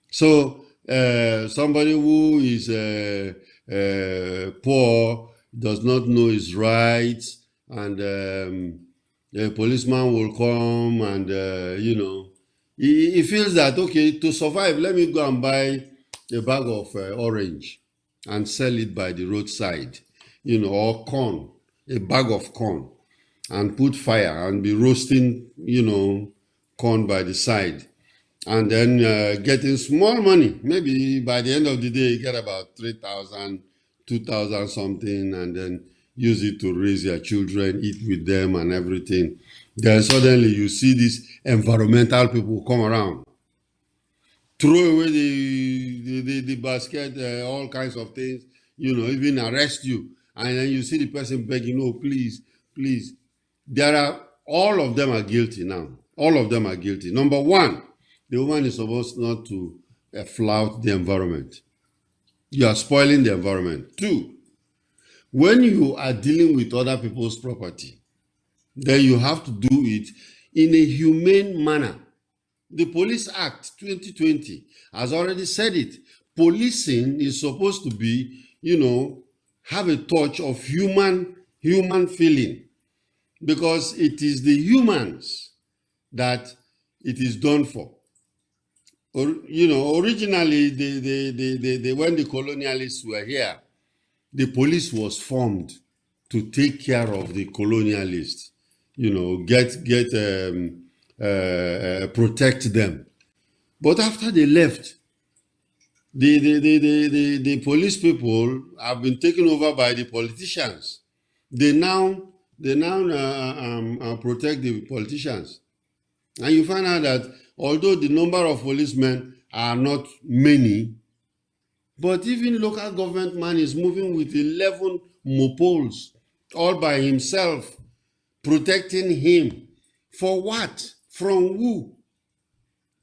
S21: So somebody who is poor does not know his rights, and a policeman will come and, he feels that, okay, to survive, let me go and buy a bag of orange and sell it by the roadside, or corn, a bag of corn, and put fire and be roasting, corn by the side. And then getting small money. Maybe by the end of the day, you get about 3,000, 2,000 something, and then use it to raise your children, eat with them and everything. Then suddenly you see these environmental people come around, throw away the basket, all kinds of things, even arrest you. And then you see the person begging, oh, please, please. All of them are guilty now. All of them are guilty. Number one, the woman is supposed not to flout the environment. You are spoiling the environment. Two, when you are dealing with other people's property, then you have to do it in a humane manner. The Police Act 2020 has already said it. Policing is supposed to be, have a touch of human feeling, because it is the humans that it is done for. Originally, when the colonialists were here, the police was formed to take care of the colonialists, protect them. But after they left, The police people have been taken over by the politicians. They now protect the politicians. And you find out that although the number of policemen are not many, but even local government man is moving with 11 mopoles all by himself, protecting him. For what? From who?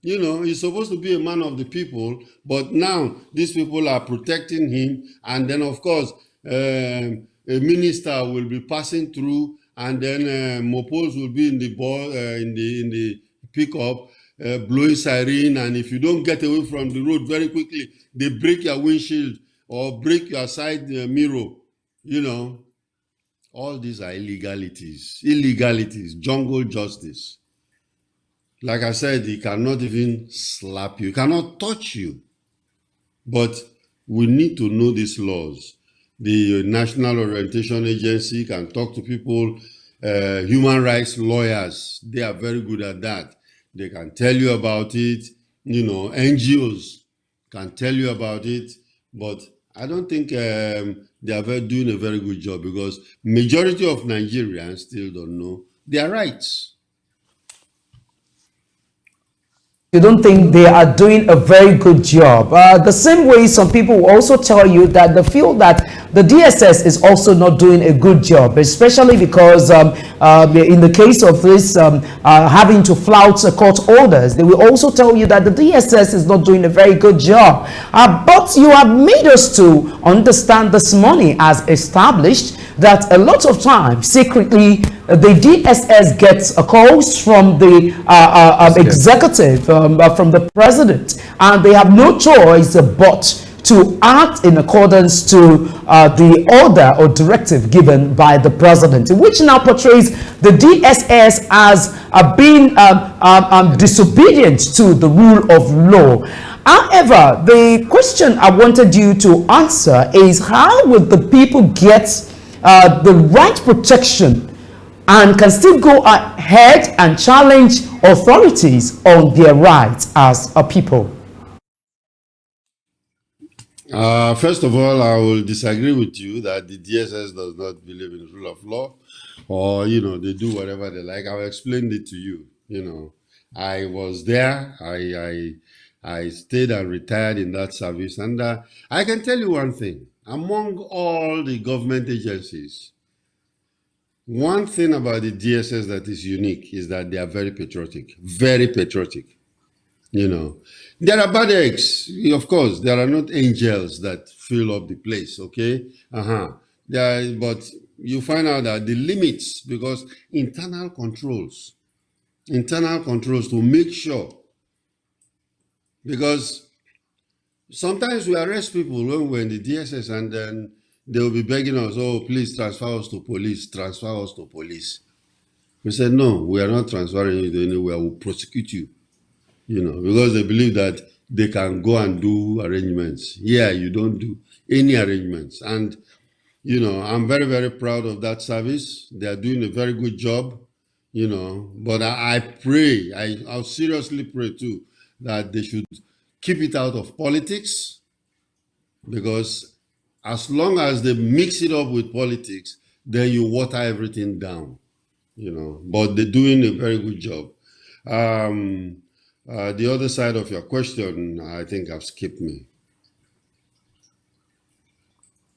S21: You know, he's supposed to be a man of the people, but now these people are protecting him. And then, of course, a minister will be passing through, and then mopoles will be in the in the pickup, blowing siren. And if you don't get away from the road very quickly, they break your windshield or break your side mirror. You know, all these are illegalities, jungle justice. Like I said, he cannot even slap you, he cannot touch you. But we need to know these laws. The National Orientation Agency can talk to people, human rights lawyers, they are very good at that. They can tell you about it. You know, NGOs can tell you about it. But I don't think they are doing a very good job, because majority of Nigerians still don't know their rights.
S1: You don't think they are doing a very good job. The same way some people will also tell you that they feel that the DSS is also not doing a good job, especially because in the case of this having to flout court orders, they will also tell you that the DSS is not doing a very good job. But you have made us to understand this morning as established that a lot of times secretly the DSS gets calls from the executive, from the president, and they have no choice but to act in accordance to the order or directive given by the president, which now portrays the DSS as being disobedient to the rule of law. However, the question I wanted you to answer is, how would the people get the right protection and can still go ahead and challenge authorities on their rights as a people?
S21: First of all, I will disagree with you that the DSS does not believe in the rule of law, or, you know, they do whatever they like. I've explained it to you. You know, I was there. I stayed and retired in that service. And I can tell you one thing. Among all the government agencies, one thing about the DSS that is unique is that they are very patriotic. Very patriotic. You know, there are bad eggs. Of course, there are not angels that fill up the place, okay? But you find out that the limits, because internal controls to make sure, because sometimes we arrest people when we're in the DSS, and then they will be begging us, oh, please transfer us to police, transfer us to police. We said, no, we are not transferring you to anywhere, we'll prosecute you. You know, because they believe that they can go and do arrangements. Yeah, you don't do any arrangements. And, you know, I'm very, very proud of that service. They are doing a very good job, you know, but I pray, I'll seriously pray too, that they should keep it out of politics, because as long as they mix it up with politics, then you water everything down, you know, but they're doing a very good job. The other side of your question, I think I've skipped me.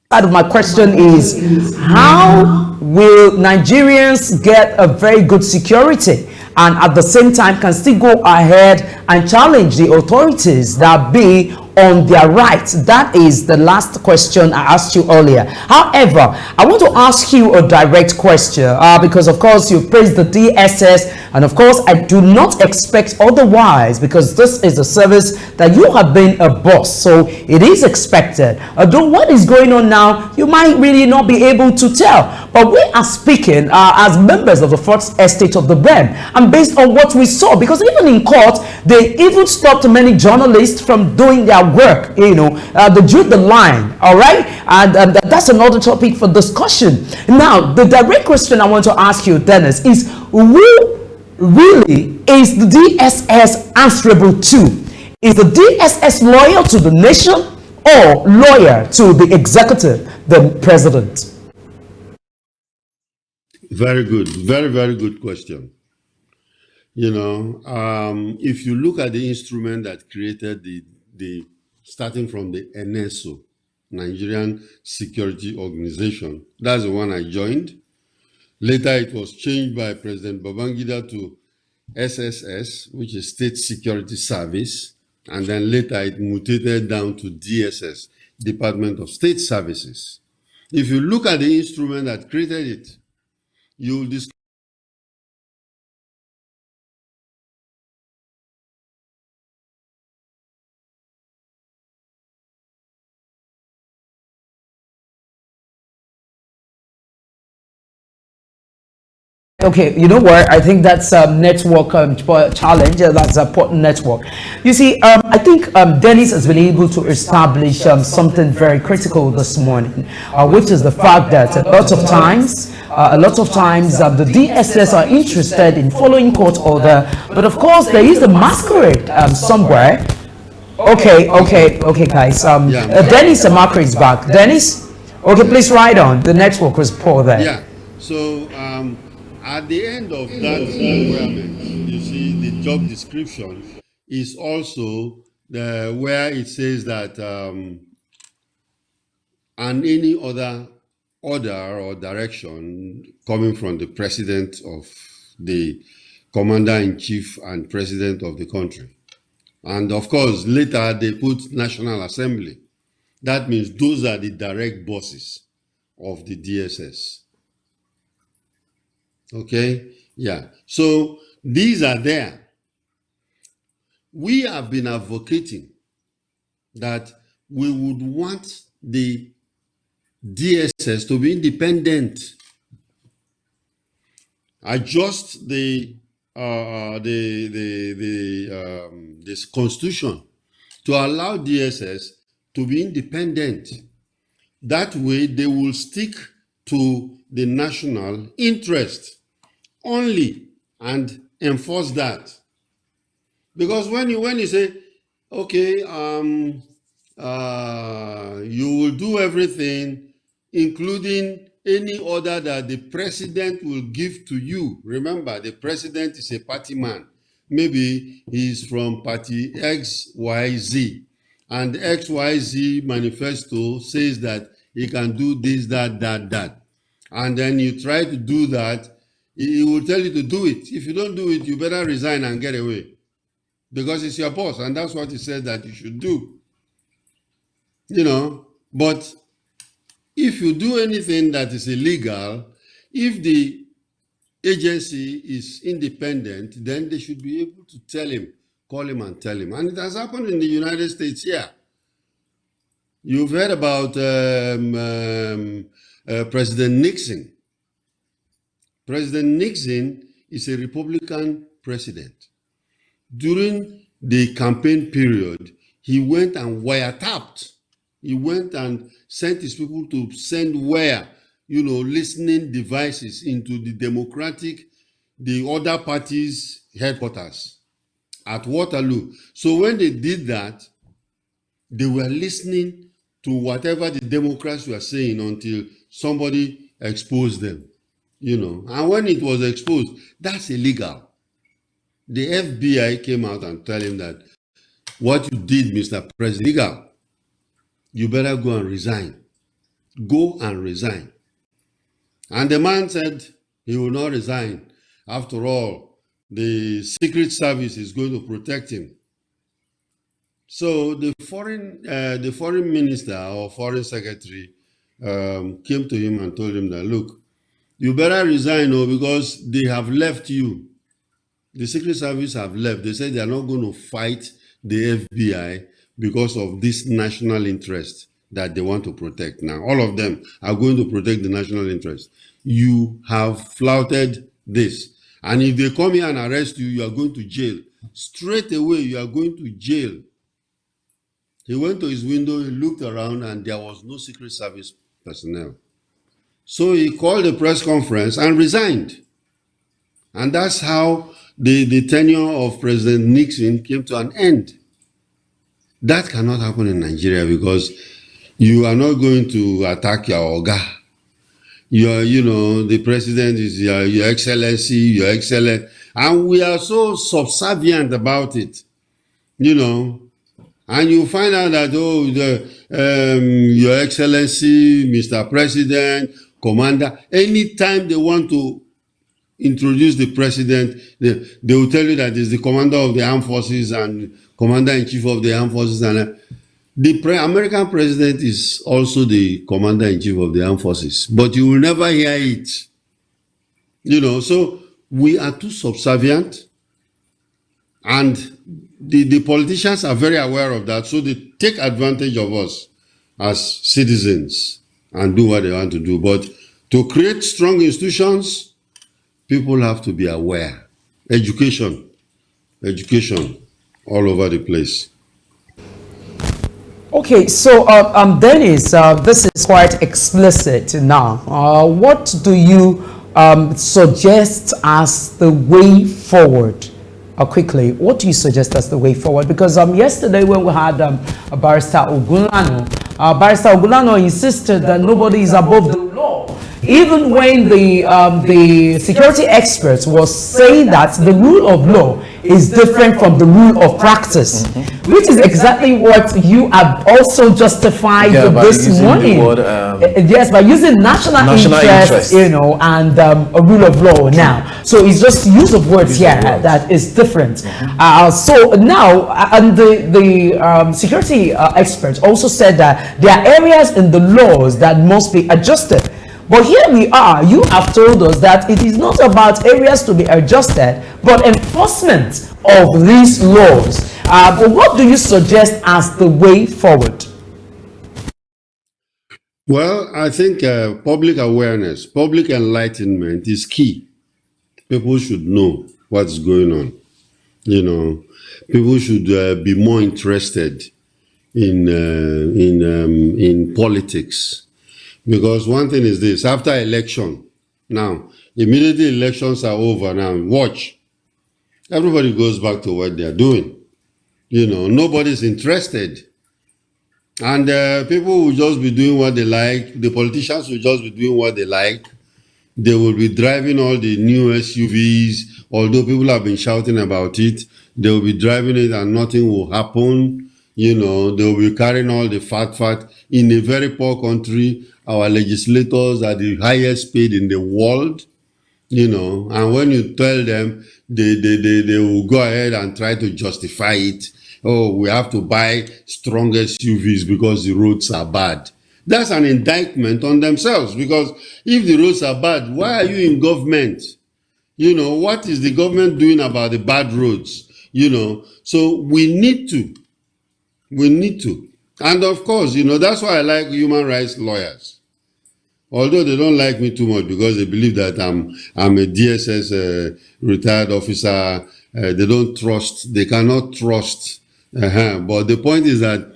S1: Part of my question is, how will Nigerians get a very good security and at the same time can still go ahead and challenge the authorities that be on their rights? That is the last question I asked you earlier. However, I want to ask you a direct question because of course you praised the DSS, and of course I do not expect otherwise, because this is a service that you have been a boss, so it is expected. Although what is going on now, you might really not be able to tell, but we are speaking as members of the Fourth Estate of the BEM, and based on what we saw, because even in court they even stopped many journalists from doing their work, you know, they drew the line, all right, and that's another topic for discussion. Now, the direct question I want to ask you, Dennis, is who really is the DSS answerable to? Is the DSS loyal to the nation or loyal to the executive, the president?
S21: Very good. Very, very good question. If you look at the instrument that created the starting from the NSO, Nigerian Security Organization, that's the one I joined. Later, it was changed by President Babangida to SSS, which is State Security Service, and then later it mutated down to DSS, Department of State Services. If you look at the instrument that created it, you'll discover
S1: Okay, you know what? I think that's a network challenge. That's a port network. You see, I think Dennis has been able to establish something very critical this morning, which is the fact that a lot of times the DSS are interested in following court order, but of course there is a masquerade somewhere. Okay, guys. Dennis Amachree is back. Dennis, okay, please ride on. The network was poor there.
S21: Yeah. So at the end of that requirement, you see the job description is also where it says that and any other order or direction coming from the president of the commander-in-chief and president of the country. And of course, later they put National Assembly. That means those are the direct bosses of the DSS. Okay? Yeah. So these are there. We have been advocating that we would want the DSS to be independent, adjust this constitution to allow DSS to be independent. That way, they will stick to the national interest only and enforce that. Because when you say, okay, you will do everything, including any order that the president will give to you. Remember, the president is a party man. Maybe he's from party XYZ, and XYZ manifesto says that he can do this, that. And then you try to do that, he will tell you to do it. If you don't do it, you better resign and get away. Because it's your boss, and that's what he said that you should do. But if you do anything that is illegal, if the agency is independent, then they should be able to call him and tell him. And it has happened in the United States here. You've heard about President Nixon. President Nixon is a Republican president. During the campaign period, he went and wiretapped. He went and sent his people to send listening devices into the other parties' headquarters at Waterloo. So when they did that, they were listening to whatever the Democrats were saying until somebody exposed them, And when it was exposed, that's illegal. The FBI came out and told him that what you did, Mr. President, is illegal. You better go and resign. Go and resign. And the man said he will not resign. After all, the Secret Service is going to protect him. So the foreign minister or foreign secretary came to him and told him that, look, you better resign because they have left you. The Secret Service have left. They said they are not going to fight the FBI because of this national interest that they want to protect. Now, all of them are going to protect the national interest. You have flouted this. And if they come here and arrest you, you are going to jail. Straight away, you are going to jail. He went to his window, he looked around, and there was no Secret Service personnel. So he called a press conference and resigned. And that's how the tenure of President Nixon came to an end. That cannot happen in Nigeria because you are not going to attack your Oga. The president is your excellency, your excellent. And we are so subservient about it, And you find out that, your excellency, Mr. President, commander, anytime they want to introduce the president, they will tell you that it's the commander of the armed forces and commander-in-chief of the armed forces. And the American president is also the commander-in-chief of the armed forces, but you will never hear it. So we are too subservient, and the politicians are very aware of that, so they take advantage of us as citizens and do what they want to do. But to create strong institutions, people have to be aware. Education all over the place.
S1: Okay, so Dennis, this is quite explicit now. What do you suggest as the way forward? Quickly, what do you suggest as the way forward? Because yesterday when we had Barrister Ogunlano insisted that nobody is above the law. Even when the security experts was saying that the rule of law is different from the rule of practice, which is exactly what you have also justified this morning. Yes, by using national interest, and a rule of law now. So it's just use of words here that is different. So now, and the security experts also said that there are areas in the laws that must be adjusted. But here we are, you have told us that it is not about areas to be adjusted, but enforcement of these laws. But what do you suggest as the way forward?
S21: Well, I think public awareness, public enlightenment is key. People should know what's going on. People should be more interested in politics. Because one thing is this, after election, now, immediately elections are over now, watch. Everybody goes back to what they're doing. Nobody's interested. And people will just be doing what they like. The politicians will just be doing what they like. They will be driving all the new SUVs, although people have been shouting about it. They will be driving it and nothing will happen. They will be carrying all the fat in a very poor country. Our legislators are the highest paid in the world, and when you tell them, they will go ahead and try to justify it. Oh, we have to buy strong SUVs because the roads are bad. That's an indictment on themselves, because if the roads are bad, why are you in government? What is the government doing about the bad roads? So we need to. And of course, that's why I like human rights lawyers. Although they don't like me too much because they believe that I'm a DSS retired officer. They cannot trust. But the point is that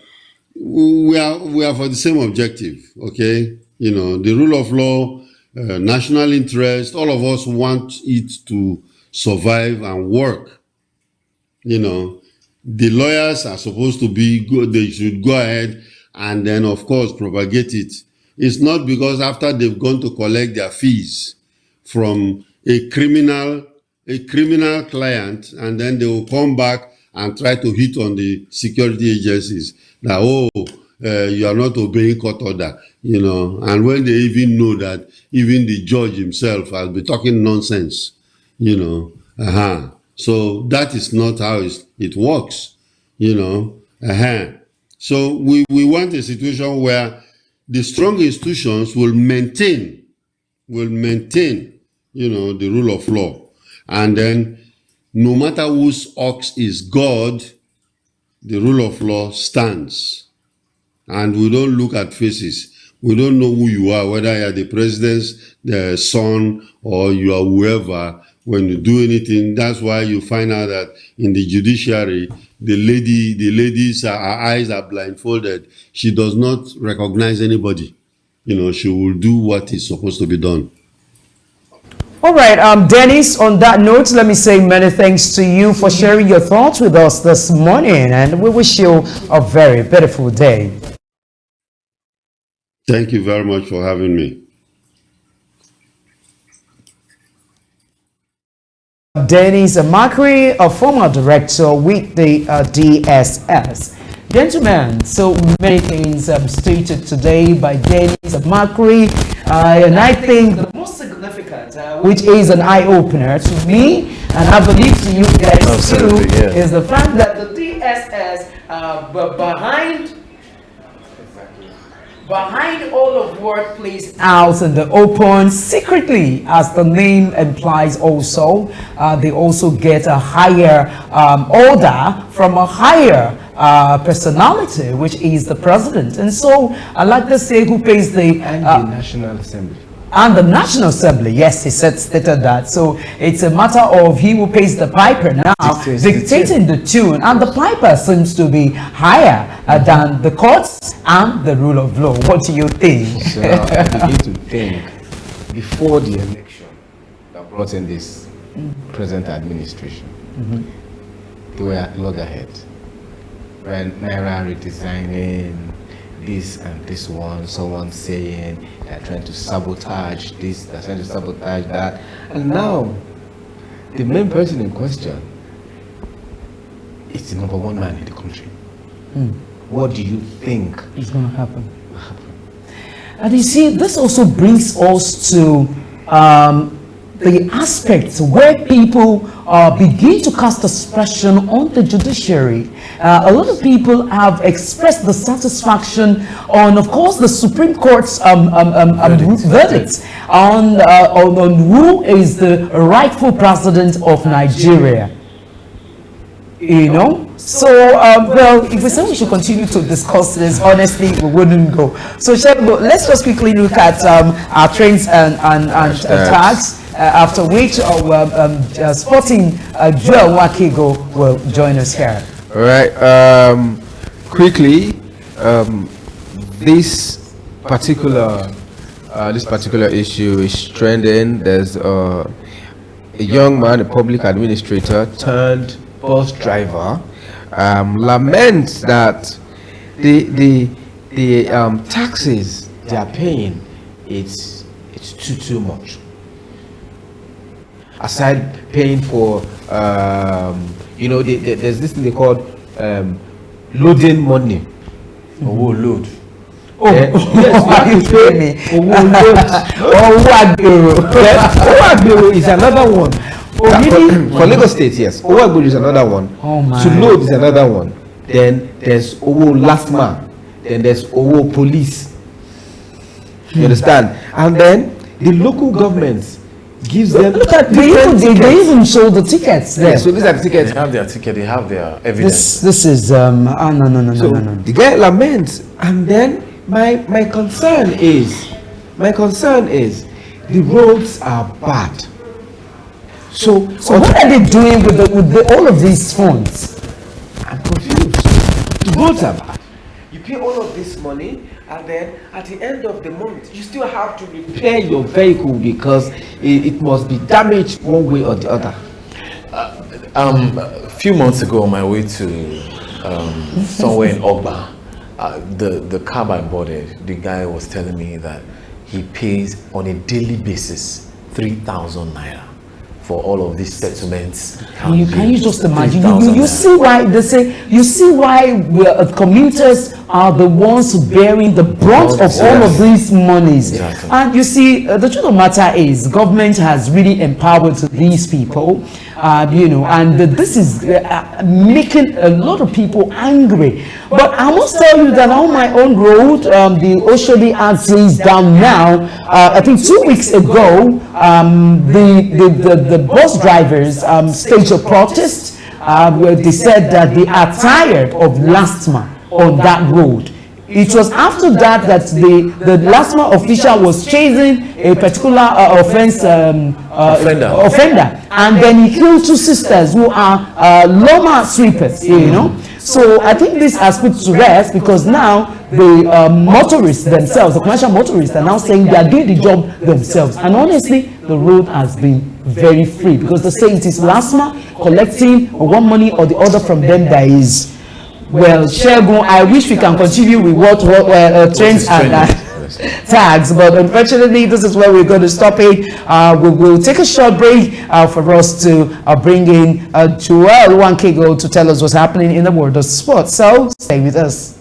S21: we are for the same objective, okay? The rule of law, national interest, all of us want it to survive and work. The lawyers are supposed to be good. They should go ahead and then, of course, propagate it. It's not because after they've gone to collect their fees from a criminal client, and then they will come back and try to hit on the security agencies that, you are not obeying court order, and when they even know that even the judge himself has been talking nonsense, So that is not how it works, So we want a situation where the strong institutions will maintain, the rule of law. And then no matter whose ox is God, the rule of law stands. And we don't look at faces. We don't know who you are, whether you are the president's son or you are whoever. When you do anything, that's why you find out that in the judiciary, the ladies, her eyes are blindfolded. She does not recognize anybody. She will do what is supposed to be done.
S1: All right, Dennis, on that note, let me say many thanks to you for sharing your thoughts with us this morning, and we wish you a very beautiful day.
S21: Thank you very much for having me.
S1: Dennis Amachree, a former director with the DSS. Gentlemen, so many things stated today by Dennis Amachree, and I think the most significant, which is an eye-opener to me, and I believe to you guys too, is the fact that the DSS, behind all of what plays out in the open, secretly, as the name implies also, they also get a higher order from a higher personality, which is the president. And so I like to say who pays the
S3: National Assembly.
S1: And the National Assembly, yes, he stated that. So it's a matter of he who pays the piper now, dictating the tune. And the piper seems to be higher than the courts and the rule of law. What do you think?
S3: So I begin to think, before the election that brought in this present administration, they were at loggerheads. When Naira redesigning this and this one, someone saying they're trying to sabotage this, they're trying to sabotage that. And now, the main person in question is the #1 man in the country. What do you think
S1: is going to happen? And you see, this also brings us to the aspects where people begin to cast aspersion on the judiciary. A lot of people have expressed the satisfaction on, of course, the Supreme Court's verdict on who is the rightful president of Nigeria. You know, so well, if we say we should continue to discuss this, honestly, we wouldn't go. So shall we go? Let's just quickly look at our trends and tags. After which Sporting Joel Wakigo will join us here.
S3: All right. Quickly, this particular issue is trending. There's a young man, a public administrator turned bus driver, laments that the taxes they are paying it's too much. Aside paying for there's this thing they call loading money. Load. Oh, yes, you have to pay. Is another one. For Lagos State, yes. Owagbo is another one.
S1: Oh my.
S3: To load is another one. Then there's Owo last man. Then there's Owo police. You understand? And then the local governments gives them.
S1: Look at they even show the tickets there.
S3: Yeah, so these are the tickets.
S4: They have their ticket. They have their evidence.
S1: This is no.
S3: The guy laments, and then my concern is the roads are bad. So
S1: what are they doing with all of these funds?
S3: I'm confused. The roads are bad. You pay all of this money, and then at the end of the month, you still have to repair your vehicle because it must be damaged one way or the other.
S4: A few months ago, on my way to somewhere in Ogba, the cab I boarded, the guy was telling me that he pays on a daily basis 3,000 naira for all of these settlements.
S1: Can you just imagine? You see why they say, you see why commuters are the ones bearing the brunt of all of these monies.
S4: Exactly.
S1: And you see, the truth of the matter is, government has really empowered these people, and this is making a lot of people angry. But I must tell you that on my own road, the Oshodi is down now. I think 2 weeks ago, the bus drivers staged a protest where they said that they are tired of last man on that road. it was after that that the LASMA official was chasing a particular offender, and then he killed 2 sisters who are Loma sweepers, you know. So I think this has put to rest, because now the motorists themselves, the commercial motorists, are now saying they are doing the job themselves. And honestly, the road has been very free, because they say it is LASMA collecting one money or the other from them that is. Well, Shegun, I wish we can continue with what trends and tags, but unfortunately, this is where we're going to stop it. We will take a short break for us to bring in Joel Wankego to tell us what's happening in the world of sports. So stay with us.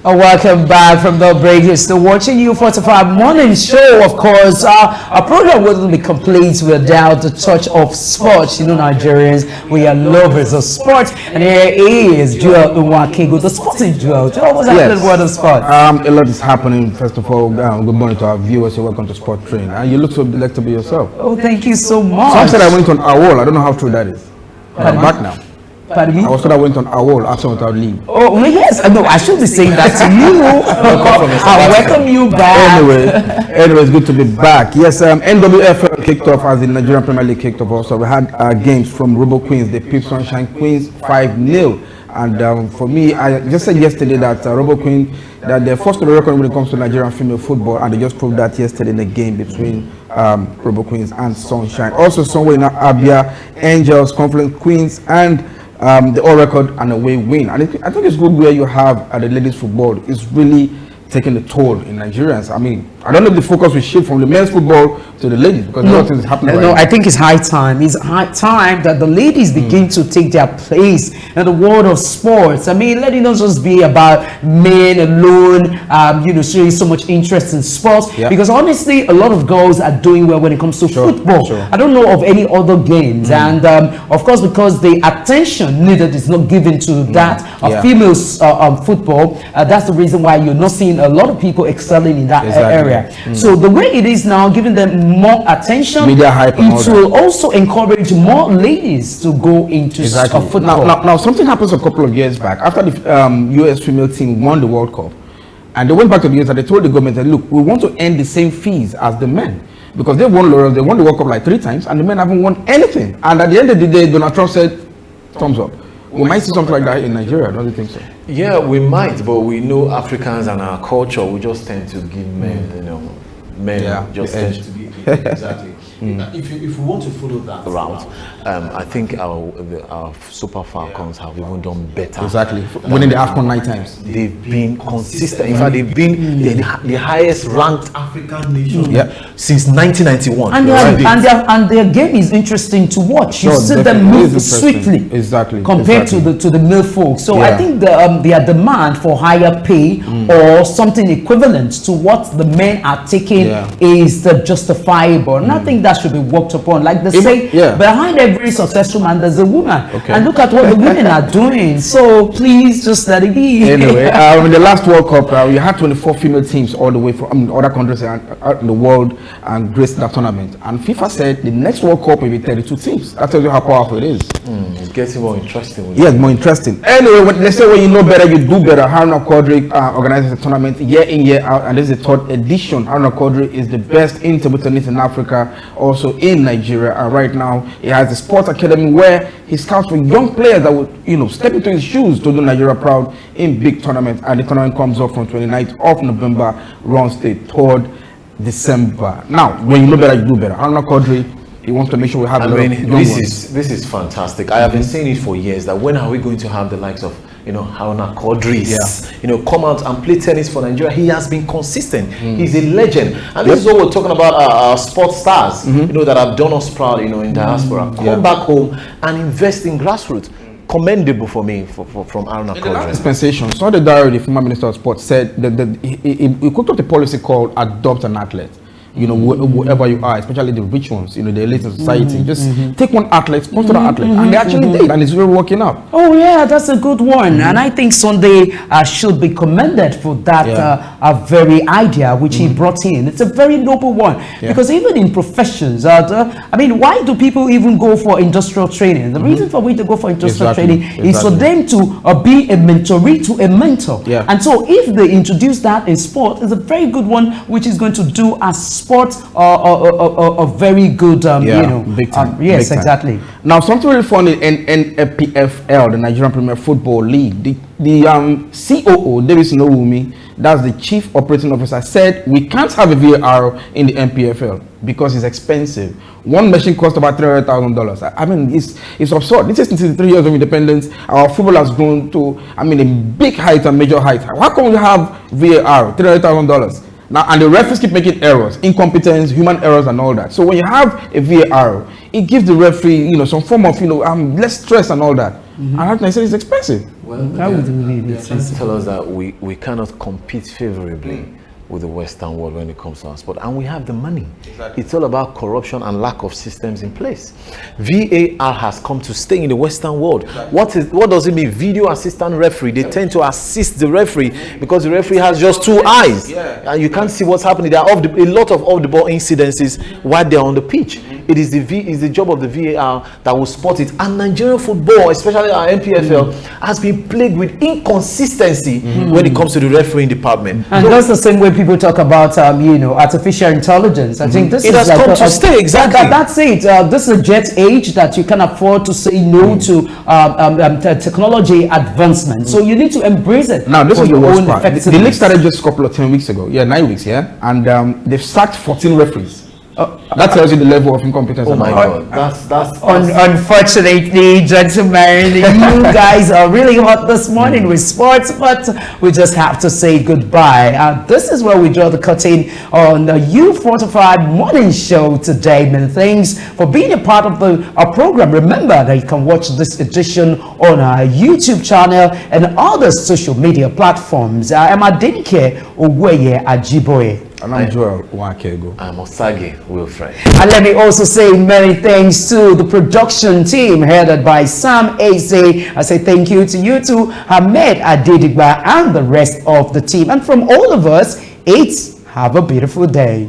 S1: Welcome back from the break. You're still watching U45 Morning Show. Of course, our program wouldn't be complete without the touch of sports. You know, Nigerians, we are lovers of sports. And here is Joel Nwakego, the sporting Joel. Joel, what's happening in the world of sports?
S2: A lot is happening. First of all, good morning to our viewers. You're welcome to Sport Train. And you look so delectable yourself.
S1: Oh, thank you so much.
S2: Some said I went on AWOL. I don't know how true that is. I'm back now.
S1: Pardon me?
S2: I was told I went on AWOL after without leave.
S1: Oh, yes. No, I should be saying that to you. I welcome you back.
S2: Anyway, it's good to be back. Yes, NWFL kicked off as the Nigerian Premier League kicked off also. We had games from Robo Queens, the Pip Sunshine Queens, 5-0. And for me, I just said yesterday that Robo Queen, that they're first to the record when it comes to Nigerian female football, and they just proved that yesterday in the game between Robo Queens and Sunshine. Also, somewhere in Abia, Angels, Confluence Queens, and the all record and away win. And I think it's good where you have the ladies football. It's really taking a toll in Nigerians. I mean, I don't know if the focus will shift from the men's football to the ladies, because nothing is happening right now.
S1: I think it's high time. It's high time that the ladies begin to take their place in the world of sports. I mean, let it not just be about men alone, you know, showing so much interest in sports.
S2: Yeah.
S1: Because honestly, a lot of girls are doing well when it comes to football. I don't know of any other games. And of course, because the attention needed is not given to that females football, that's the reason why you're not seeing a lot of people excelling in that area. So the way it is now, giving them more attention,
S2: media hype,
S1: it will also encourage more ladies to go into football.
S2: Now, something happens a couple of years back after the US female team won the World Cup, and they went back to the US and they told the government that, look, we want to end the same fees as the men, because they won laurels, they won the World Cup like 3 times, and the men haven't won anything. And at the end of the day, Donald Trump said, thumbs up. We might see something like that in Nigeria, don't you think so?
S4: Yeah, we might, but we know Africans and our culture, we just tend to give men, you know, just tend to be exactly. If we want to follow that route, I think our Super Falcons have even done better.
S2: Exactly, winning the AFCON 9 times.
S4: They've been consistent. In fact, they've been the highest ranked African nation since 1991.
S1: And their game is interesting to watch. You see them move swiftly, compared to the male folks. So I think their demand for higher pay or something equivalent to what the men are taking is justifiable. And I think that should be worked upon. Like they say, behind every successful man there's a woman. And look at what the women are doing. So please just let it be.
S2: Anyway, in the last World Cup, we had 24 female teams all the way from other countries in the world and graced that tournament. And FIFA said the next World Cup will be 32 teams. That tells you how powerful it is.
S4: It's getting more interesting.
S2: Yes, more interesting. Anyway, they say when you know better, you do better. Haruna Quadri organizes a tournament year in, year out, and this is the 3rd edition. Haruna Quadri is the best in table tennis in Africa. also in Nigeria, and right now he has a sports academy where he scouts for young players that would, step into his shoes to do Nigeria proud in big tournaments. And the tournament comes up from 29th of November, runs to 3rd December. Now, when you know better, you do better. Amachree, he wants to make sure we have
S4: this is fantastic. I have been saying it for years that when are we going to have the likes of Amachree, come out and play tennis for Nigeria. He has been consistent. He's a legend, and this is what we're talking about. Our sports stars, that have done us proud, in diaspora, come back home and invest in grassroots. Commendable for me from Amachree.
S2: Dispensation. So the diary, the former Minister of Sports, said that he cooked up a policy called "Adopt an Athlete." Wherever you are, especially the rich ones, the elite of society, just take one athlete, sponsor that athlete, and they actually did, and it's really working out.
S1: Oh yeah, that's a good one, and I think Sunday should be commended for that very idea which he brought in. It's a very noble one, because even in professions, why do people even go for industrial training? The reason for we to go for industrial training is for them to be a mentoree to a mentor, and so if they introduce that in sport, it's a very good one, which is going to do as sport a very good
S2: big time.
S1: Yes,
S2: big time.
S1: exactly.
S2: Now something really funny in NPFL, the Nigerian Premier Football League, the COO Davis Nowumi, that's the chief operating officer, said we can't have a VAR in the NPFL because it's expensive. One machine costs about $300,000. I mean, it's absurd. This is since the 3 years of independence. Our football has grown to, a big height and major height. Why can't we have VAR, $300,000? Now, and the referees keep making errors, incompetence, human errors, and all that. So when you have a VAR, it gives the referee, some form of, less stress and all that. And I said it's expensive.
S4: Well, that would really tell us that we cannot compete favorably with the Western world when it comes to our sport, and we have the money. It's all about corruption and lack of systems in place. VAR has come to stay in the Western world. What does it mean? Video assistant referee. They tend to assist the referee because the referee has just two eyes, and you can't see what's happening. There are a lot of off-the-ball incidences while they're on the pitch. It is the job of the VAR that will spot it. And Nigerian football, especially our NPFL, has been plagued with inconsistency when it comes to the refereeing department.
S1: And that's the same way people talk about artificial intelligence. I think this
S4: has come to stay. Exactly.
S1: That's it. This is a jet age that you can afford to say no to technology advancement. So you need to embrace it.
S2: Now this is the worst part. The league started just a couple of 10 weeks ago. 9 weeks. And they've sacked 14 referees. That tells you the level of incompetence.
S4: Oh my God, that's
S1: unfortunately, gentlemen, you guys are really hot this morning with sports, but we just have to say goodbye. This is where we draw the curtain on the U45 morning show today. Many thanks for being a part of our program. Remember that you can watch this edition on our YouTube channel and other social media platforms. I'm Adenike Oweye Ajiboye.
S2: And I'm Joel Wakego.
S4: I'm Osage Wilfred.
S1: And let me also say many thanks to the production team headed by Sam Eze. I say thank you to you too, Ahmed Adedigba, and the rest of the team. And from all of us, have a beautiful day.